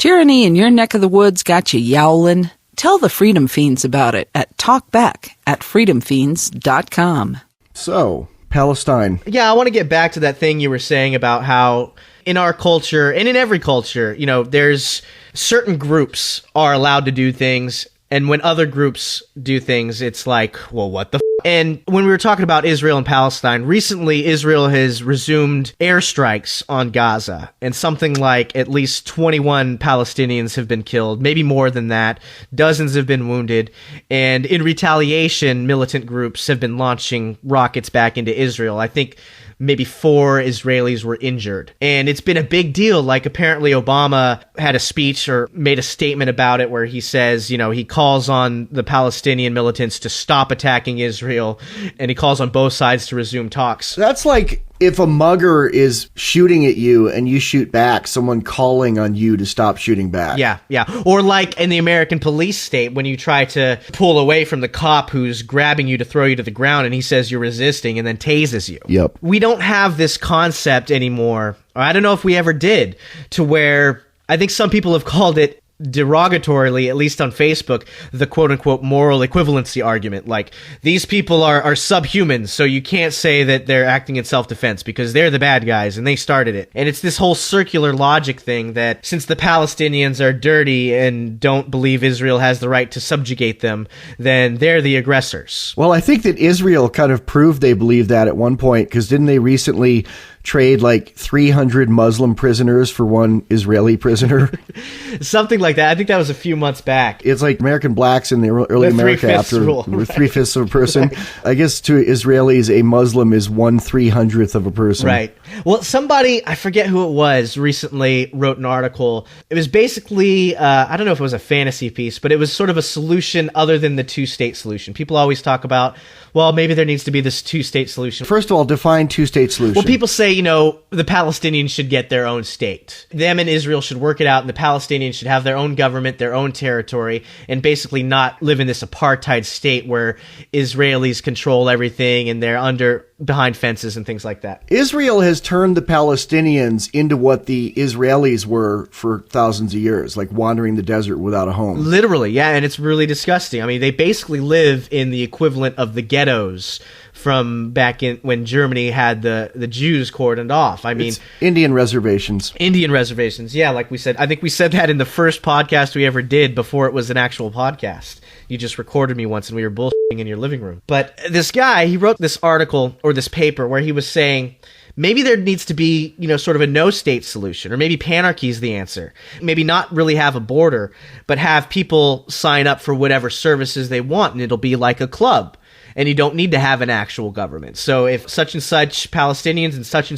Tyranny in your neck of the woods got you yowling? Tell the Freedom Fiends about it at talkback@freedomfiends.com. So, Palestine. Yeah, I want to get back to that thing you were saying about how in our culture, and in every culture, you know, there's certain groups are allowed to do things, and when other groups do things, it's like, well, what the f-? And when we were talking about Israel and Palestine, recently Israel has resumed airstrikes on Gaza, and something like at least 21 Palestinians have been killed, maybe more than that. Dozens have been wounded, and in retaliation, militant groups have been launching rockets back into Israel. I think maybe 4 Israelis were injured. And it's been a big deal. Like, apparently Obama had a speech or made a statement about it where he says, you know, he calls on the Palestinian militants to stop attacking Israel, and he calls on both sides to resume talks. That's like if a mugger is shooting at you and you shoot back, someone calling on you to stop shooting back. Yeah, yeah. Or like in the American police state, when you try to pull away from the cop who's grabbing you to throw you to the ground and he says you're resisting and then tases you. Yep. We don't have this concept anymore, or I don't know if we ever did, to where I think some people have called it derogatorily, at least on Facebook, the quote-unquote moral equivalency argument. Like, these people are subhumans, so you can't say that they're acting in self-defense because they're the bad guys and they started it. And it's this whole circular logic thing that since the Palestinians are dirty and don't believe Israel has the right to subjugate them, then they're the aggressors. Well, I think that Israel kind of proved they believed that at one point, because didn't they recently trade like 300 Muslim prisoners for one Israeli prisoner? Something like that. I think that was a few months back. It's like American blacks in the early America after rule, right. 3/5 of a person. Right. I guess to Israelis, a Muslim is 1/300th of a person. Right. Well, somebody, I forget who it was, recently wrote an article. It was basically, I don't know if it was a fantasy piece, but it was sort of a solution other than the two-state solution. People always talk about, well, maybe there needs to be this two-state solution. First of all, define two-state solution. Well, people say, you know, the Palestinians should get their own state. Them and Israel should work it out, and the Palestinians should have their own government, their own territory, and basically not live in this apartheid state where Israelis control everything and they're behind fences and things like that. Israel has turned the Palestinians into what the Israelis were for thousands of years, like wandering the desert without a home. Literally, yeah, and it's really disgusting. I mean, they basically live in the equivalent of the ghettos from back in when Germany had the Jews cordoned off. I mean, it's Indian reservations. Indian reservations, yeah, like we said. I think we said that in the first podcast we ever did before it was an actual podcast. You just recorded me once and we were bullshitting in your living room. But this guy, he wrote this article or this paper where he was saying, maybe there needs to be, sort of a no-state solution, or maybe panarchy is the answer. Maybe not really have a border, but have people sign up for whatever services they want, and it'll be like a club. And you don't need to have an actual government. So if such and such Palestinians and such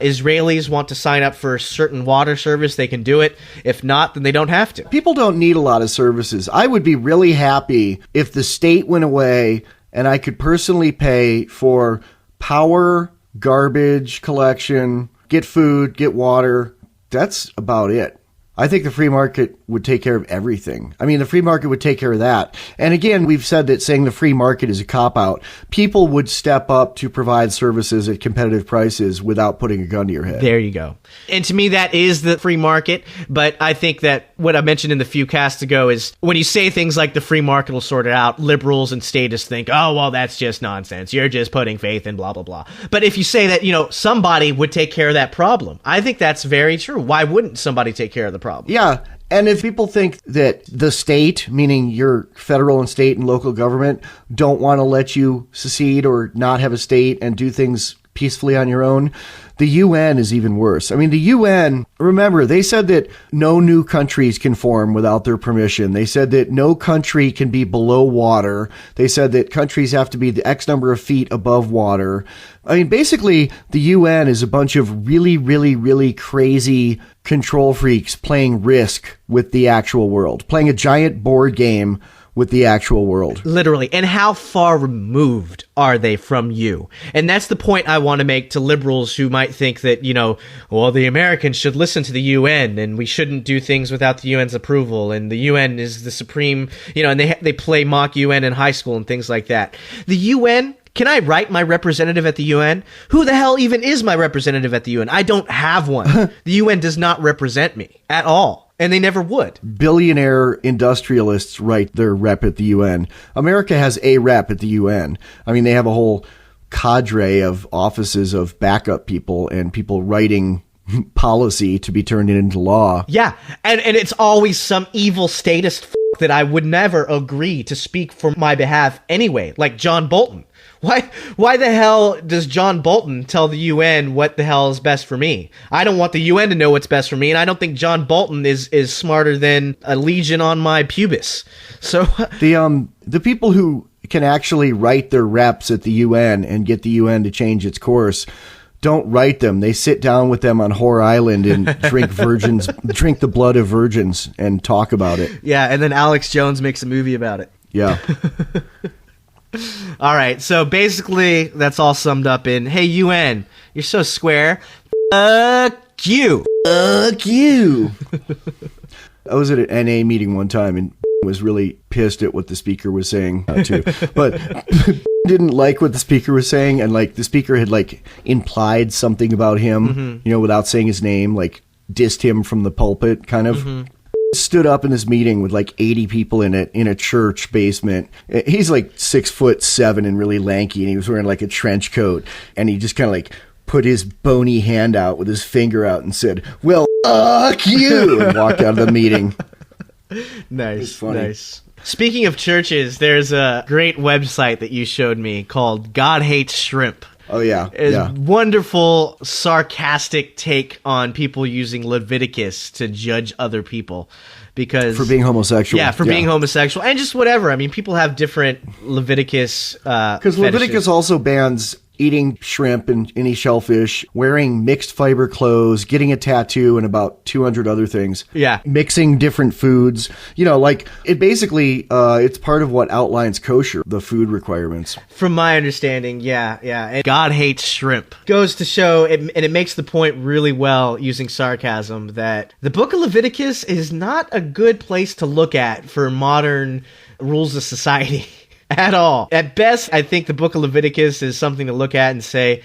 Israelis want to sign up for a certain water service, they can do it. If not, then they don't have to. People don't need a lot of services. I would be really happy if the state went away and I could personally pay for power, garbage collection, get food, get water. That's about it. I think the free market would take care of everything. I mean, the free market would take care of that. And again, we've said that saying the free market is a cop-out. People would step up to provide services at competitive prices without putting a gun to your head. There you go. And to me, that is the free market. But I think that what I mentioned in the few casts ago is when you say things like the free market will sort it out, liberals and statists think, oh, well, that's just nonsense. You're just putting faith in blah, blah, blah. But if you say that, somebody would take care of that problem, I think that's very true. Why wouldn't somebody take care of the problem? Yeah. And if people think that the state, meaning your federal and state and local government, don't want to let you secede or not have a state and do things peacefully on your own, the UN is even worse. I mean, the UN, remember, they said that no new countries can form without their permission. They said that no country can be below water. They said that countries have to be the X number of feet above water. I mean, basically, the UN is a bunch of really, really, really crazy control freaks playing Risk with the actual world, playing a giant board game with the actual world. Literally. And how far removed are they from you? And that's the point I want to make to liberals who might think that, well, the Americans should listen to the UN and we shouldn't do things without the UN's approval. And the UN is the supreme, and they play mock UN in high school and things like that. The UN... Can I write my representative at the UN? Who the hell even is my representative at the UN? I don't have one. The UN does not represent me at all. And they never would. Billionaire industrialists write their rep at the UN. America has a rep at the UN. I mean, they have a whole cadre of offices of backup people and people writing policy to be turned into law. Yeah. And it's always some evil statist that I would never agree to speak for my behalf anyway, like John Bolton. Why the hell does John Bolton tell the UN what the hell is best for me? I don't want the UN to know what's best for me, and I don't think John Bolton is smarter than a legion on my pubis. So the people who can actually write their reps at the UN and get the UN to change its course don't write them. They sit down with them on Whore Island and drink the blood of virgins and talk about it. Yeah, and then Alex Jones makes a movie about it. Yeah. All right, so basically that's all summed up in, hey, UN, you're so square. Fuck you. Fuck you. I was at an NA meeting one time and was really pissed at what the speaker was saying too. But didn't like what the speaker was saying, and the speaker had implied something about him, without saying his name, dissed him from the pulpit kind of. Mm-hmm. Stood up in this meeting with 80 people in it in a church basement. He's 6'7" and really lanky, and he was wearing a trench coat, and he just kind of put his bony hand out with his finger out and said, well, fuck you, and walked out of the meeting. Nice. Speaking of churches, there's a great website that you showed me called God Hates Shrimp. Oh, yeah. It's a wonderful, sarcastic take on people using Leviticus to judge other people. For being homosexual. Yeah, being homosexual. And just whatever. I mean, people have different Leviticus because Leviticus also bans eating shrimp and any shellfish, wearing mixed fiber clothes, getting a tattoo, and about 200 other things. Yeah. Mixing different foods. It basically, it's part of what outlines kosher, the food requirements. From my understanding, yeah. And God hates shrimp. Goes to show, and it makes the point really well using sarcasm, that the book of Leviticus is not a good place to look at for modern rules of society. At all. At best, I think the book of Leviticus is something to look at and say,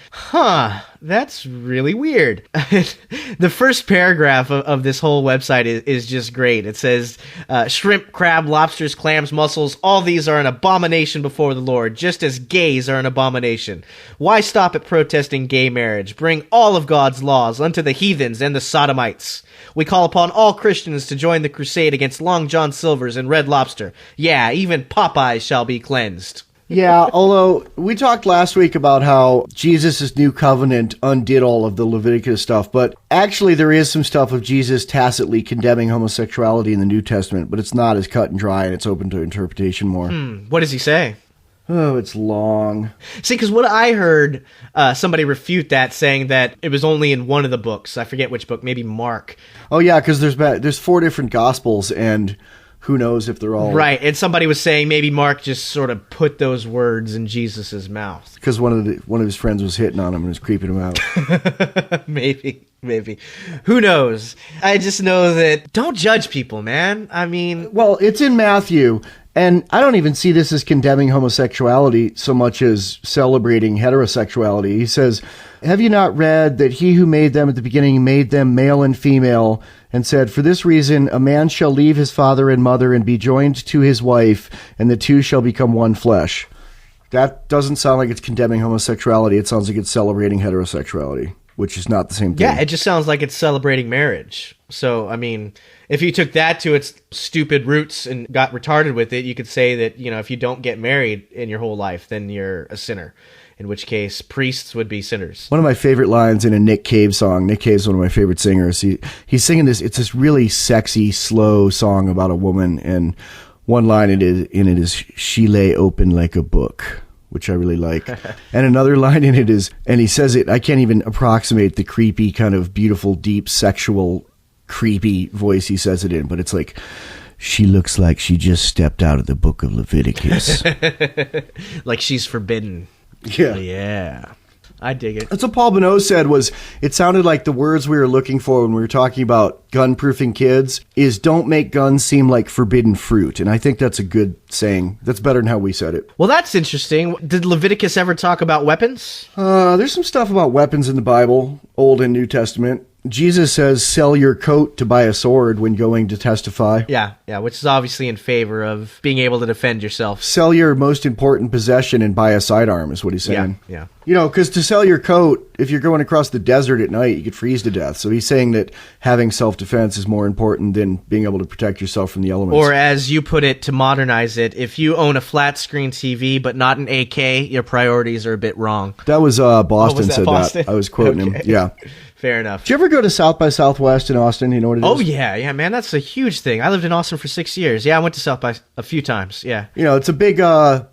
that's really weird. The first paragraph of this whole website is just great. It says, shrimp, crab, lobsters, clams, mussels, all these are an abomination before the Lord, just as gays are an abomination. Why stop at protesting gay marriage? Bring all of God's laws unto the heathens and the sodomites. We call upon all Christians to join the crusade against Long John Silver's and Red Lobster. Yeah, even Popeyes shall be cleansed. Yeah, although we talked last week about how Jesus' new covenant undid all of the Leviticus stuff, but actually there is some stuff of Jesus tacitly condemning homosexuality in the New Testament, but it's not as cut and dry and it's open to interpretation more. What does he say? Oh, it's long. See, because what I heard somebody refute that, saying that it was only in one of the books. I forget which book, maybe Mark. Oh, yeah, because there's 4 different Gospels, and who knows if they're all... Right, and somebody was saying maybe Mark just sort of put those words in Jesus' mouth. Because one of his friends was hitting on him and was creeping him out. Maybe. Who knows? I just know that don't judge people, man. I mean... Well, it's in Matthew, and I don't even see this as condemning homosexuality so much as celebrating heterosexuality. He says, "Have you not read that he who made them at the beginning made them male and female, and said, for this reason, a man shall leave his father and mother and be joined to his wife, and the two shall become one flesh." That doesn't sound like it's condemning homosexuality. It sounds like it's celebrating heterosexuality, which is not the same thing. Yeah, it just sounds like it's celebrating marriage. So, I mean, if you took that to its stupid roots and got retarded with it, you could say that, if you don't get married in your whole life, then you're a sinner. In which case, priests would be sinners. One of my favorite lines in a Nick Cave song. Nick Cave's one of my favorite singers. He's singing this. It's this really sexy, slow song about a woman, and one line in it is, "She lay open like a book," which I really like. And another line in it is, and he says it, I can't even approximate the creepy, kind of beautiful, deep, sexual, creepy voice he says it in, but it's like, "She looks like she just stepped out of the book of Leviticus." Like she's forbidden. Yeah. I dig it. That's what Paul Bonneau said. It sounded like the words we were looking for when we were talking about gun-proofing kids is don't make guns seem like forbidden fruit. And I think that's a good saying. That's better than how we said it. Well, that's interesting. Did Leviticus ever talk about weapons? There's some stuff about weapons in the Bible, Old and New Testament. Jesus says, "Sell your coat to buy a sword" when going to testify. Yeah, which is obviously in favor of being able to defend yourself. Sell your most important possession and buy a sidearm is what he's saying. Yeah. Because to sell your coat, if you're going across the desert at night, you could freeze to death. So he's saying that having self-defense is more important than being able to protect yourself from the elements. Or as you put it, to modernize it, if you own a flat-screen TV but not an AK, your priorities are a bit wrong. That was Boston was that said Boston? that. I was quoting him. Yeah. Fair enough. Did you ever go to South by Southwest in Austin? You know what it is? Oh, yeah, man. That's a huge thing. I lived in Austin for 6 years. Yeah, I went to South by a few times, yeah. It's a big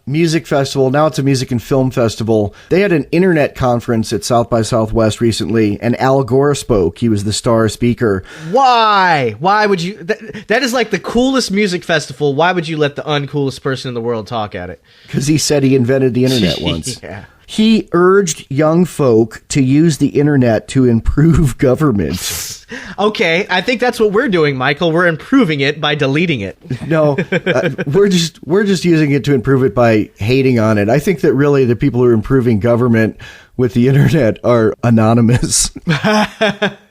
music festival. Now it's a music and film festival. They had an internet conference at South by Southwest recently, and Al Gore spoke. He was the star speaker. Why? Why would you... That is like the coolest music festival. Why would you let the uncoolest person in the world talk at it? Because he said he invented the internet once. Yeah. He urged young folk to use the internet to improve government. Okay, I think that's what we're doing, Michael. We're improving it by deleting it. No, we're just using it to improve it by hating on it. I think that really the people who are improving government with the internet are anonymous.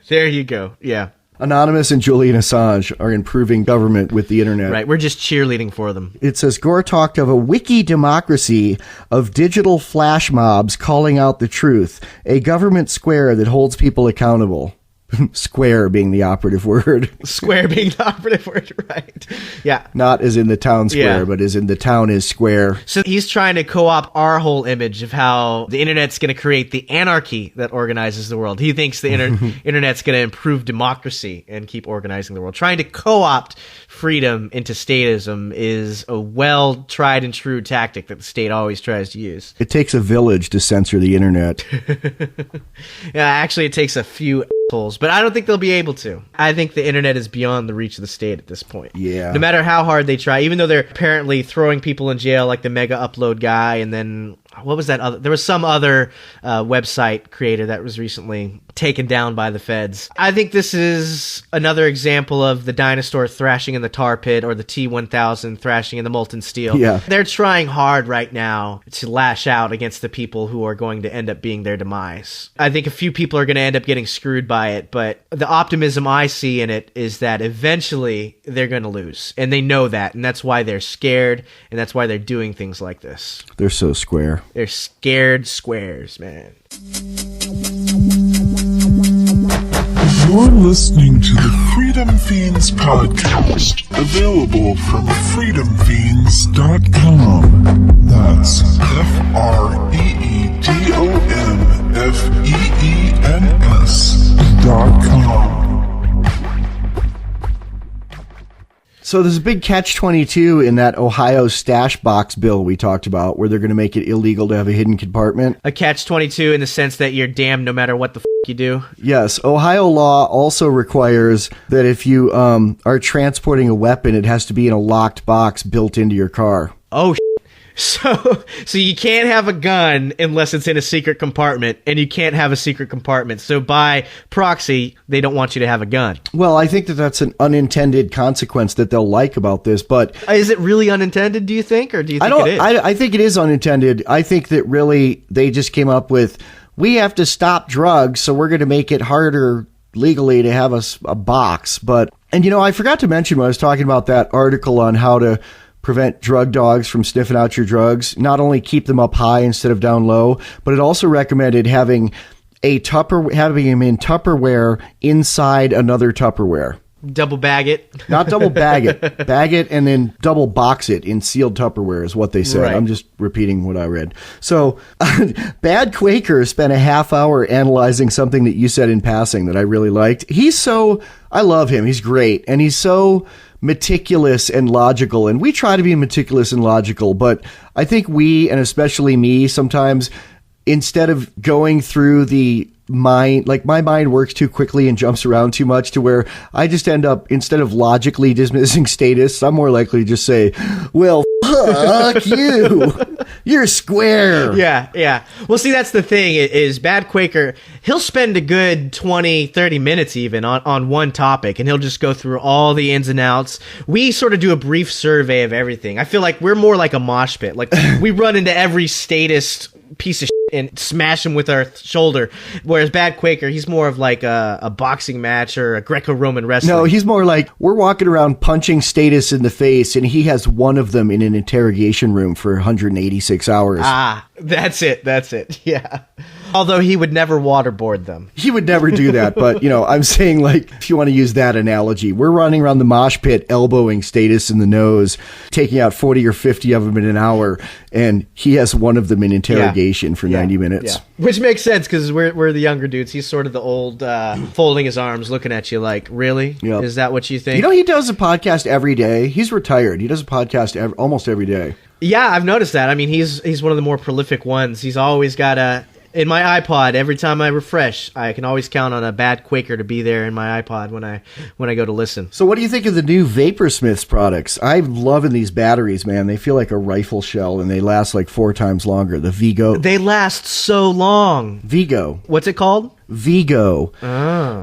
There you go. Yeah. Anonymous and Julian Assange are improving government with the internet. Right, we're just cheerleading for them. It says, Gore talked of a wiki democracy of digital flash mobs calling out the truth, a government square that holds people accountable. Square being the operative word. Square being the operative word, right. Yeah. Not as in the town square, yeah. But as in the town is square. So he's trying to co-opt our whole image of how the internet's going to create the anarchy that organizes the world. He thinks the internet's going to improve democracy and keep organizing the world. Trying to co-opt freedom into statism is a well-tried and true tactic that the state always tries to use. It takes a village to censor the internet. Yeah, actually, it takes a few assholes, but I don't think they'll be able to. I think the internet is beyond the reach of the state at this point. Yeah. No matter how hard they try, even though they're apparently throwing people in jail like the Mega Upload guy, and then what was that other? There was some other website creator that was recently taken down by the feds. I think this is another example of the dinosaur thrashing in the tar pit or the T-1000 thrashing in the molten steel. Yeah. They're trying hard right now to lash out against the people who are going to end up being their demise. I think a few people are going to end up getting screwed by it, but the optimism I see in it is that eventually they're going to lose. And they know that, and that's why they're scared, and that's why they're doing things like this. They're so square. They're scared squares, man. You're listening to the Freedom Fiends podcast, available from freedomfiends.com. That's So there's a big catch-22 in that Ohio stash box bill we talked about, where they're going to make it illegal to have a hidden compartment. A catch-22 in the sense that you're damned no matter what the you do. Yes. Ohio law also requires that if you are transporting a weapon, it has to be in a locked box built into your car. Oh, So you can't have a gun unless it's in a secret compartment, and you can't have a secret compartment. So by proxy, they don't want you to have a gun. Well, I think that that's an unintended consequence that they'll like about this, but... Is it really unintended, do you think, or do you think it is? I think it is unintended. I think that really they just came up with, we have to stop drugs, so we're going to make it harder legally to have a box. But, and you know, I forgot to mention when I was talking about that article on how to prevent drug dogs from sniffing out your drugs, not only keep them up high instead of down low, but it also recommended having having them in Tupperware inside another Tupperware. Double bag it. Not double bag it. Bag it and then double box it in sealed Tupperware is what they said. Right. I'm just repeating what I read. So Bad Quaker spent a half hour analyzing something that you said in passing that I really liked. I love him. He's great. And he's so meticulous and logical. And we try to be meticulous and logical, but I think we, and especially me, sometimes instead of going through the mind, like my mind works too quickly and jumps around too much to where I just end up, instead of logically dismissing statists, I'm more likely to just say, well, fuck you. You're square. Yeah. Well, see, that's the thing is Bad Quaker, he'll spend a good 20, 30 minutes even on one topic, and he'll just go through all the ins and outs. We sort of do a brief survey of everything. I feel like we're more like a mosh pit. Like we run into every statist piece of shit and smash him with our shoulder, whereas Bad Quaker, he's more of like a boxing match or a Greco-Roman wrestling. No, he's more like we're walking around punching statists in the face, and he has one of them in an interrogation room for 186 hours. That's it. Yeah. Although he would never waterboard them. He would never do that, but, you know, I'm saying, like, if you want to use that analogy, we're running around the mosh pit elbowing statists in the nose, taking out 40 or 50 of them in an hour, and he has one of them in interrogation for 90 minutes. Yeah. Which makes sense, because we're the younger dudes. He's sort of the old, folding his arms, looking at you like, really? Yep. Is that what you think? You know, he does a podcast every day. He's retired. He does a podcast almost every day. Yeah, I've noticed that. I mean, he's one of the more prolific ones. He's always got in my iPod, every time I refresh, I can always count on a Bad Quaker to be there in my iPod when I go to listen. So what do you think of the new Vaporsmiths products? I'm loving these batteries, man. They feel like a rifle shell, and they last like 4 times longer. The Vigo. They last so long. Vigo. What's it called? Vigo.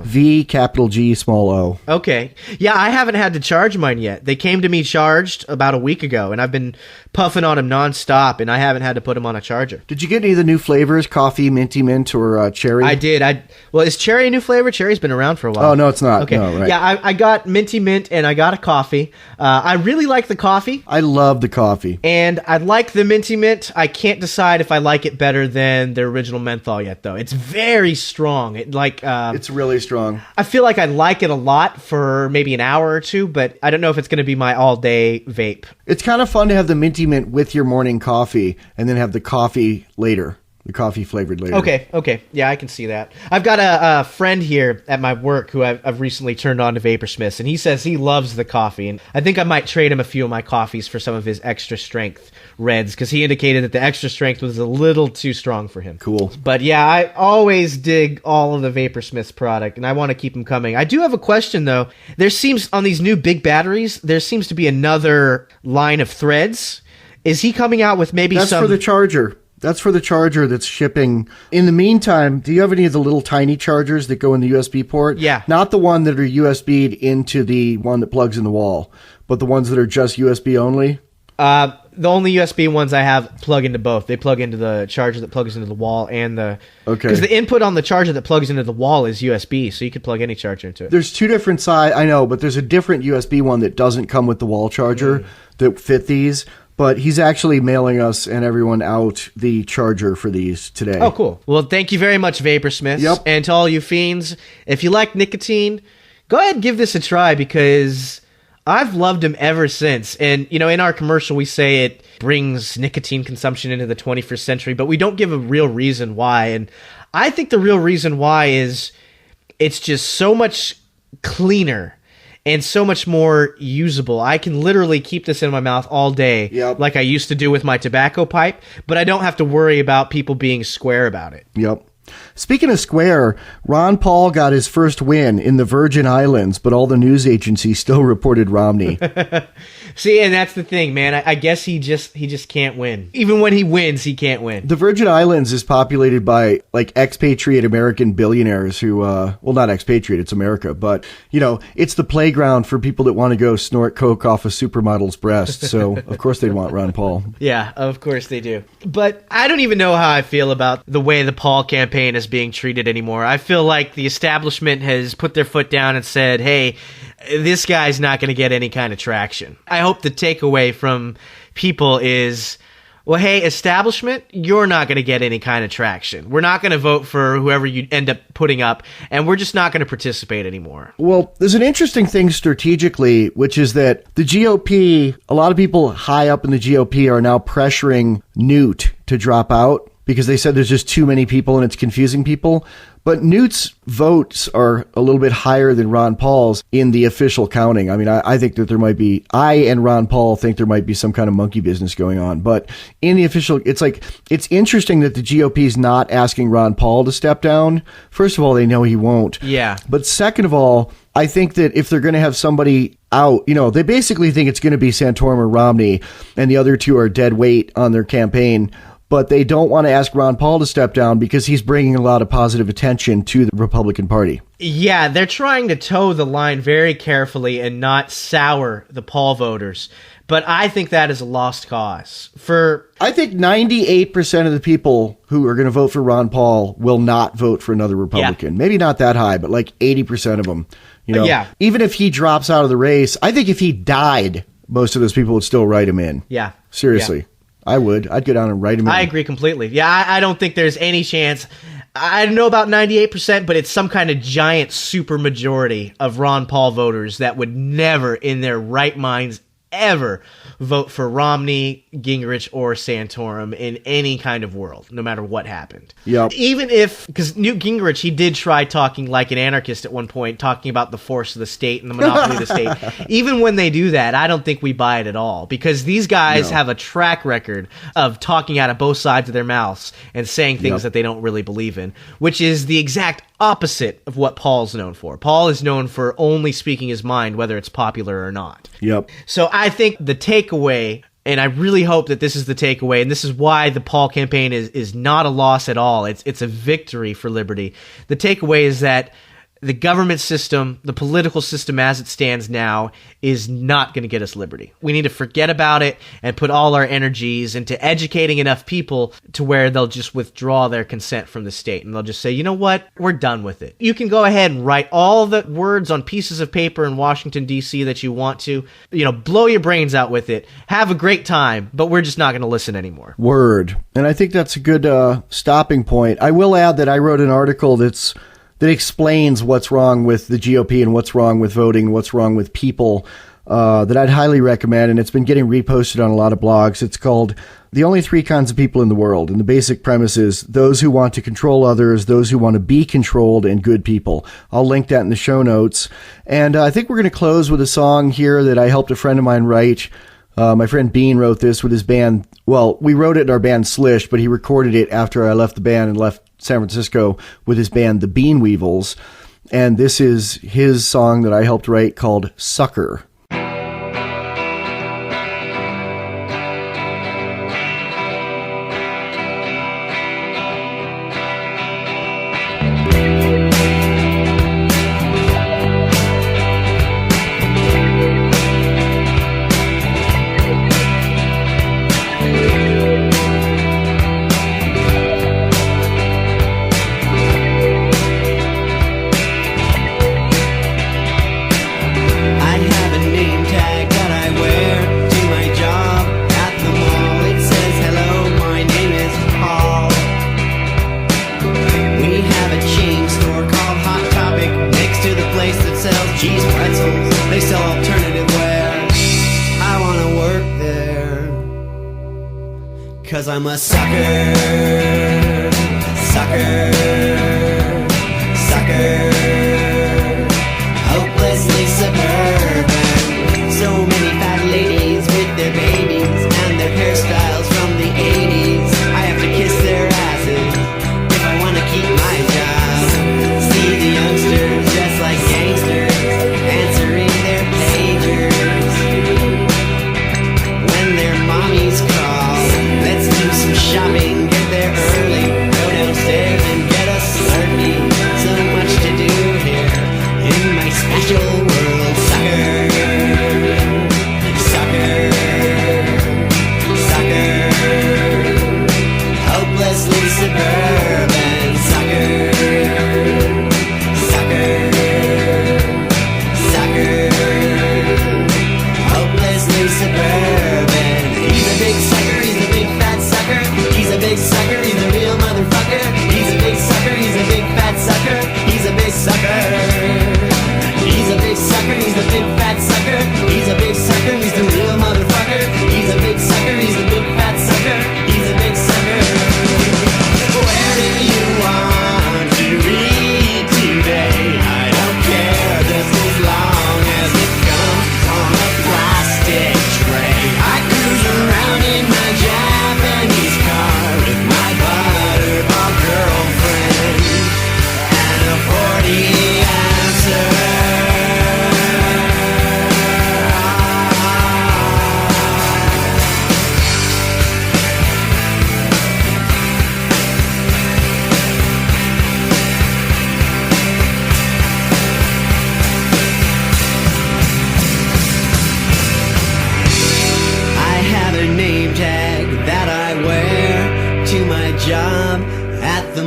V capital G small O. Okay. Yeah, I haven't had to charge mine yet. They came to me charged about a week ago, and I've been puffing on them nonstop, and I haven't had to put them on a charger. Did you get any of the new flavors? Coffee, minty mint, or cherry? I did. Well, is cherry a new flavor? Cherry's been around for a while. Oh, no, it's not. Okay. No, right. Yeah, I got minty mint, and I got a coffee. I really like the coffee. I love the coffee. And I like the minty mint. I can't decide if I like it better than the original menthol yet, though. It's very strong. It's really strong. I feel like I like it a lot for maybe an hour or two, but I don't know if it's going to be my all-day vape. It's kind of fun to have the minty mint with your morning coffee and then have the coffee later. The coffee flavored later. Okay. Yeah, I can see that. I've got a friend here at my work who I've recently turned on to Vaporsmiths, and he says he loves the coffee. And I think I might trade him a few of my coffees for some of his extra strength reds, because he indicated that the extra strength was a little too strong for him. Cool. But yeah, I always dig all of the Vaporsmiths product, and I want to keep them coming. I do have a question, though. There seems, on these new big batteries, there seems to be another line of threads. Is he coming out with maybe That's for the charger. That's for the charger that's shipping. In the meantime, do you have any of the little tiny chargers that go in the USB port? Yeah. Not the one that are USB'd into the one that plugs in the wall, but the ones that are just USB only? The only USB ones I have plug into both. They plug into the charger that plugs into the wall and the... Okay. Because the input on the charger that plugs into the wall is USB, so you could plug any charger into it. There's 2 different sides. I know, but there's a different USB one that doesn't come with the wall charger that fit these. But he's actually mailing us and everyone out the charger for these today. Oh, cool. Well, thank you very much, Vaporsmiths. Yep. And to all you fiends, if you like nicotine, go ahead and give this a try, because I've loved them ever since. And, you know, in our commercial, we say it brings nicotine consumption into the 21st century, but we don't give a real reason why. And I think the real reason why is it's just so much cleaner. and so much more usable. I can literally keep this in my mouth all day, like I used to do with my tobacco pipe, but I don't have to worry about people being square about it. Yep. Speaking of square, Ron Paul got his first win in the Virgin Islands, but all the news agencies still reported Romney. See, and that's the thing, man. I guess he just can't win. Even when he wins, he can't win. The Virgin Islands is populated by like expatriate American billionaires who, well, not expatriate, it's America, but you know, it's the playground for people that want to go snort coke off a supermodel's breast. So of course they'd want Ron Paul. Yeah, of course they do. But I don't even know how I feel about the way the Paul campaign is being treated anymore. I feel like the establishment has put their foot down and said, hey, this guy's not going to get any kind of traction. I hope the takeaway from people is, well, hey, establishment, you're not going to get any kind of traction. We're not going to vote for whoever you end up putting up, and we're just not going to participate anymore. Well, there's an interesting thing strategically, which is that the GOP, a lot of people high up in the GOP are now pressuring Newt to drop out, because they said there's just too many people and it's confusing people. But Newt's votes are a little bit higher than Ron Paul's in the official counting. I mean, I think that there might be, I and Ron Paul think there might be some kind of monkey business going on. But in the official, it's like, it's interesting that the GOP is not asking Ron Paul to step down. First of all, they know he won't. Yeah. But second of all, I think that if they're going to have somebody out, you know, they basically think it's going to be Santorum or Romney, and the other two are dead weight on their campaign. But they don't want to ask Ron Paul to step down because he's bringing a lot of positive attention to the Republican Party. Yeah, they're trying to toe the line very carefully and not sour the Paul voters. But I think that is a lost cause. I think 98% of the people who are going to vote for Ron Paul will not vote for another Republican. Yeah. Maybe not that high, but like 80% of them. You know, yeah. Even if he drops out of the race, I think if he died, most of those people would still write him in. Yeah. Seriously. Yeah. I would. I'd go down and write him in. I agree completely. Yeah, I don't think there's any chance. I don't know about 98%, but it's some kind of giant super majority of Ron Paul voters that would never in their right minds ever vote for Romney, Gingrich, or Santorum in any kind of world, no matter what happened. Yep. Even if, because Newt Gingrich, he did try talking like an anarchist at one point, talking about the force of the state and the monopoly of the state. Even when they do that, I don't think we buy it at all, because these guys have a track record of talking out of both sides of their mouths and saying things that they don't really believe in, which is the exact opposite of what Paul's known for. Paul is known for only speaking his mind, whether it's popular or not. Yep. So I think the takeaway, and I really hope that this is the takeaway, and this is why the Paul campaign is not a loss at all. It's a victory for liberty. The takeaway is that the government system, the political system as it stands now, is not going to get us liberty. We need to forget about it and put all our energies into educating enough people to where they'll just withdraw their consent from the state. And they'll just say, you know what? We're done with it. You can go ahead and write all the words on pieces of paper in Washington, D.C. that you want to. You know, blow your brains out with it. Have a great time, but we're just not going to listen anymore. Word. And I think that's a good stopping point. I will add that I wrote an article that explains what's wrong with the GOP and what's wrong with voting, what's wrong with people, that I'd highly recommend. And it's been getting reposted on a lot of blogs. It's called The Only Three Kinds of People in the World. And the basic premise is those who want to control others, those who want to be controlled, and good people. I'll link that in the show notes. And I think we're going to close with a song here that I helped a friend of mine write. My friend Bean wrote this with his band. Well, we wrote it in our band Slish, but he recorded it after I left the band and left San Francisco with his band, the Bean Weevils. And this is his song that I helped write called Sucker. I'm a sucker, sucker, sucker, hopelessly suburban.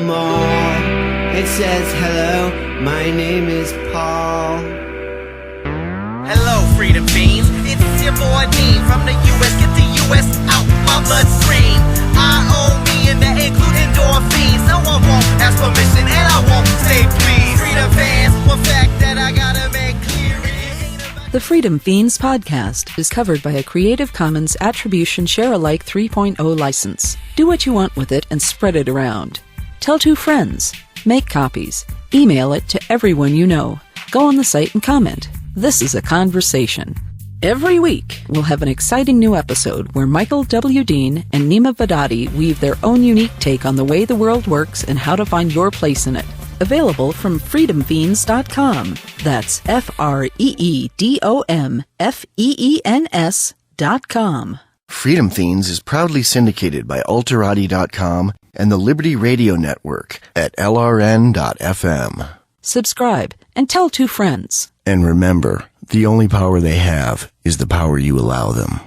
mall. It says, hello, my name is Paul. Hello, Freedom Fiends. It's your boy Dean from the U.S. Get the U.S. out my bloodstream. I-O-me and that include endorphins. No one won't ask permission and I won't say please. Freedom fans, one fact that I gotta make clear is... The Freedom Fiends podcast is covered by a Creative Commons Attribution Share-alike 3.0 license. Do what you want with it and spread it around. Tell 2 friends. Make copies. Email it to everyone you know. Go on the site and comment. This is a conversation. Every week, we'll have an exciting new episode where Michael W. Dean and Neema Vedadi weave their own unique take on the way the world works and how to find your place in it. Available from freedomfeens.com. That's FREEDOMFEENS.com. Freedom Fiends is proudly syndicated by Alterati.com and the Liberty Radio Network at LRN.FM. Subscribe and tell 2 friends. And remember, the only power they have is the power you allow them.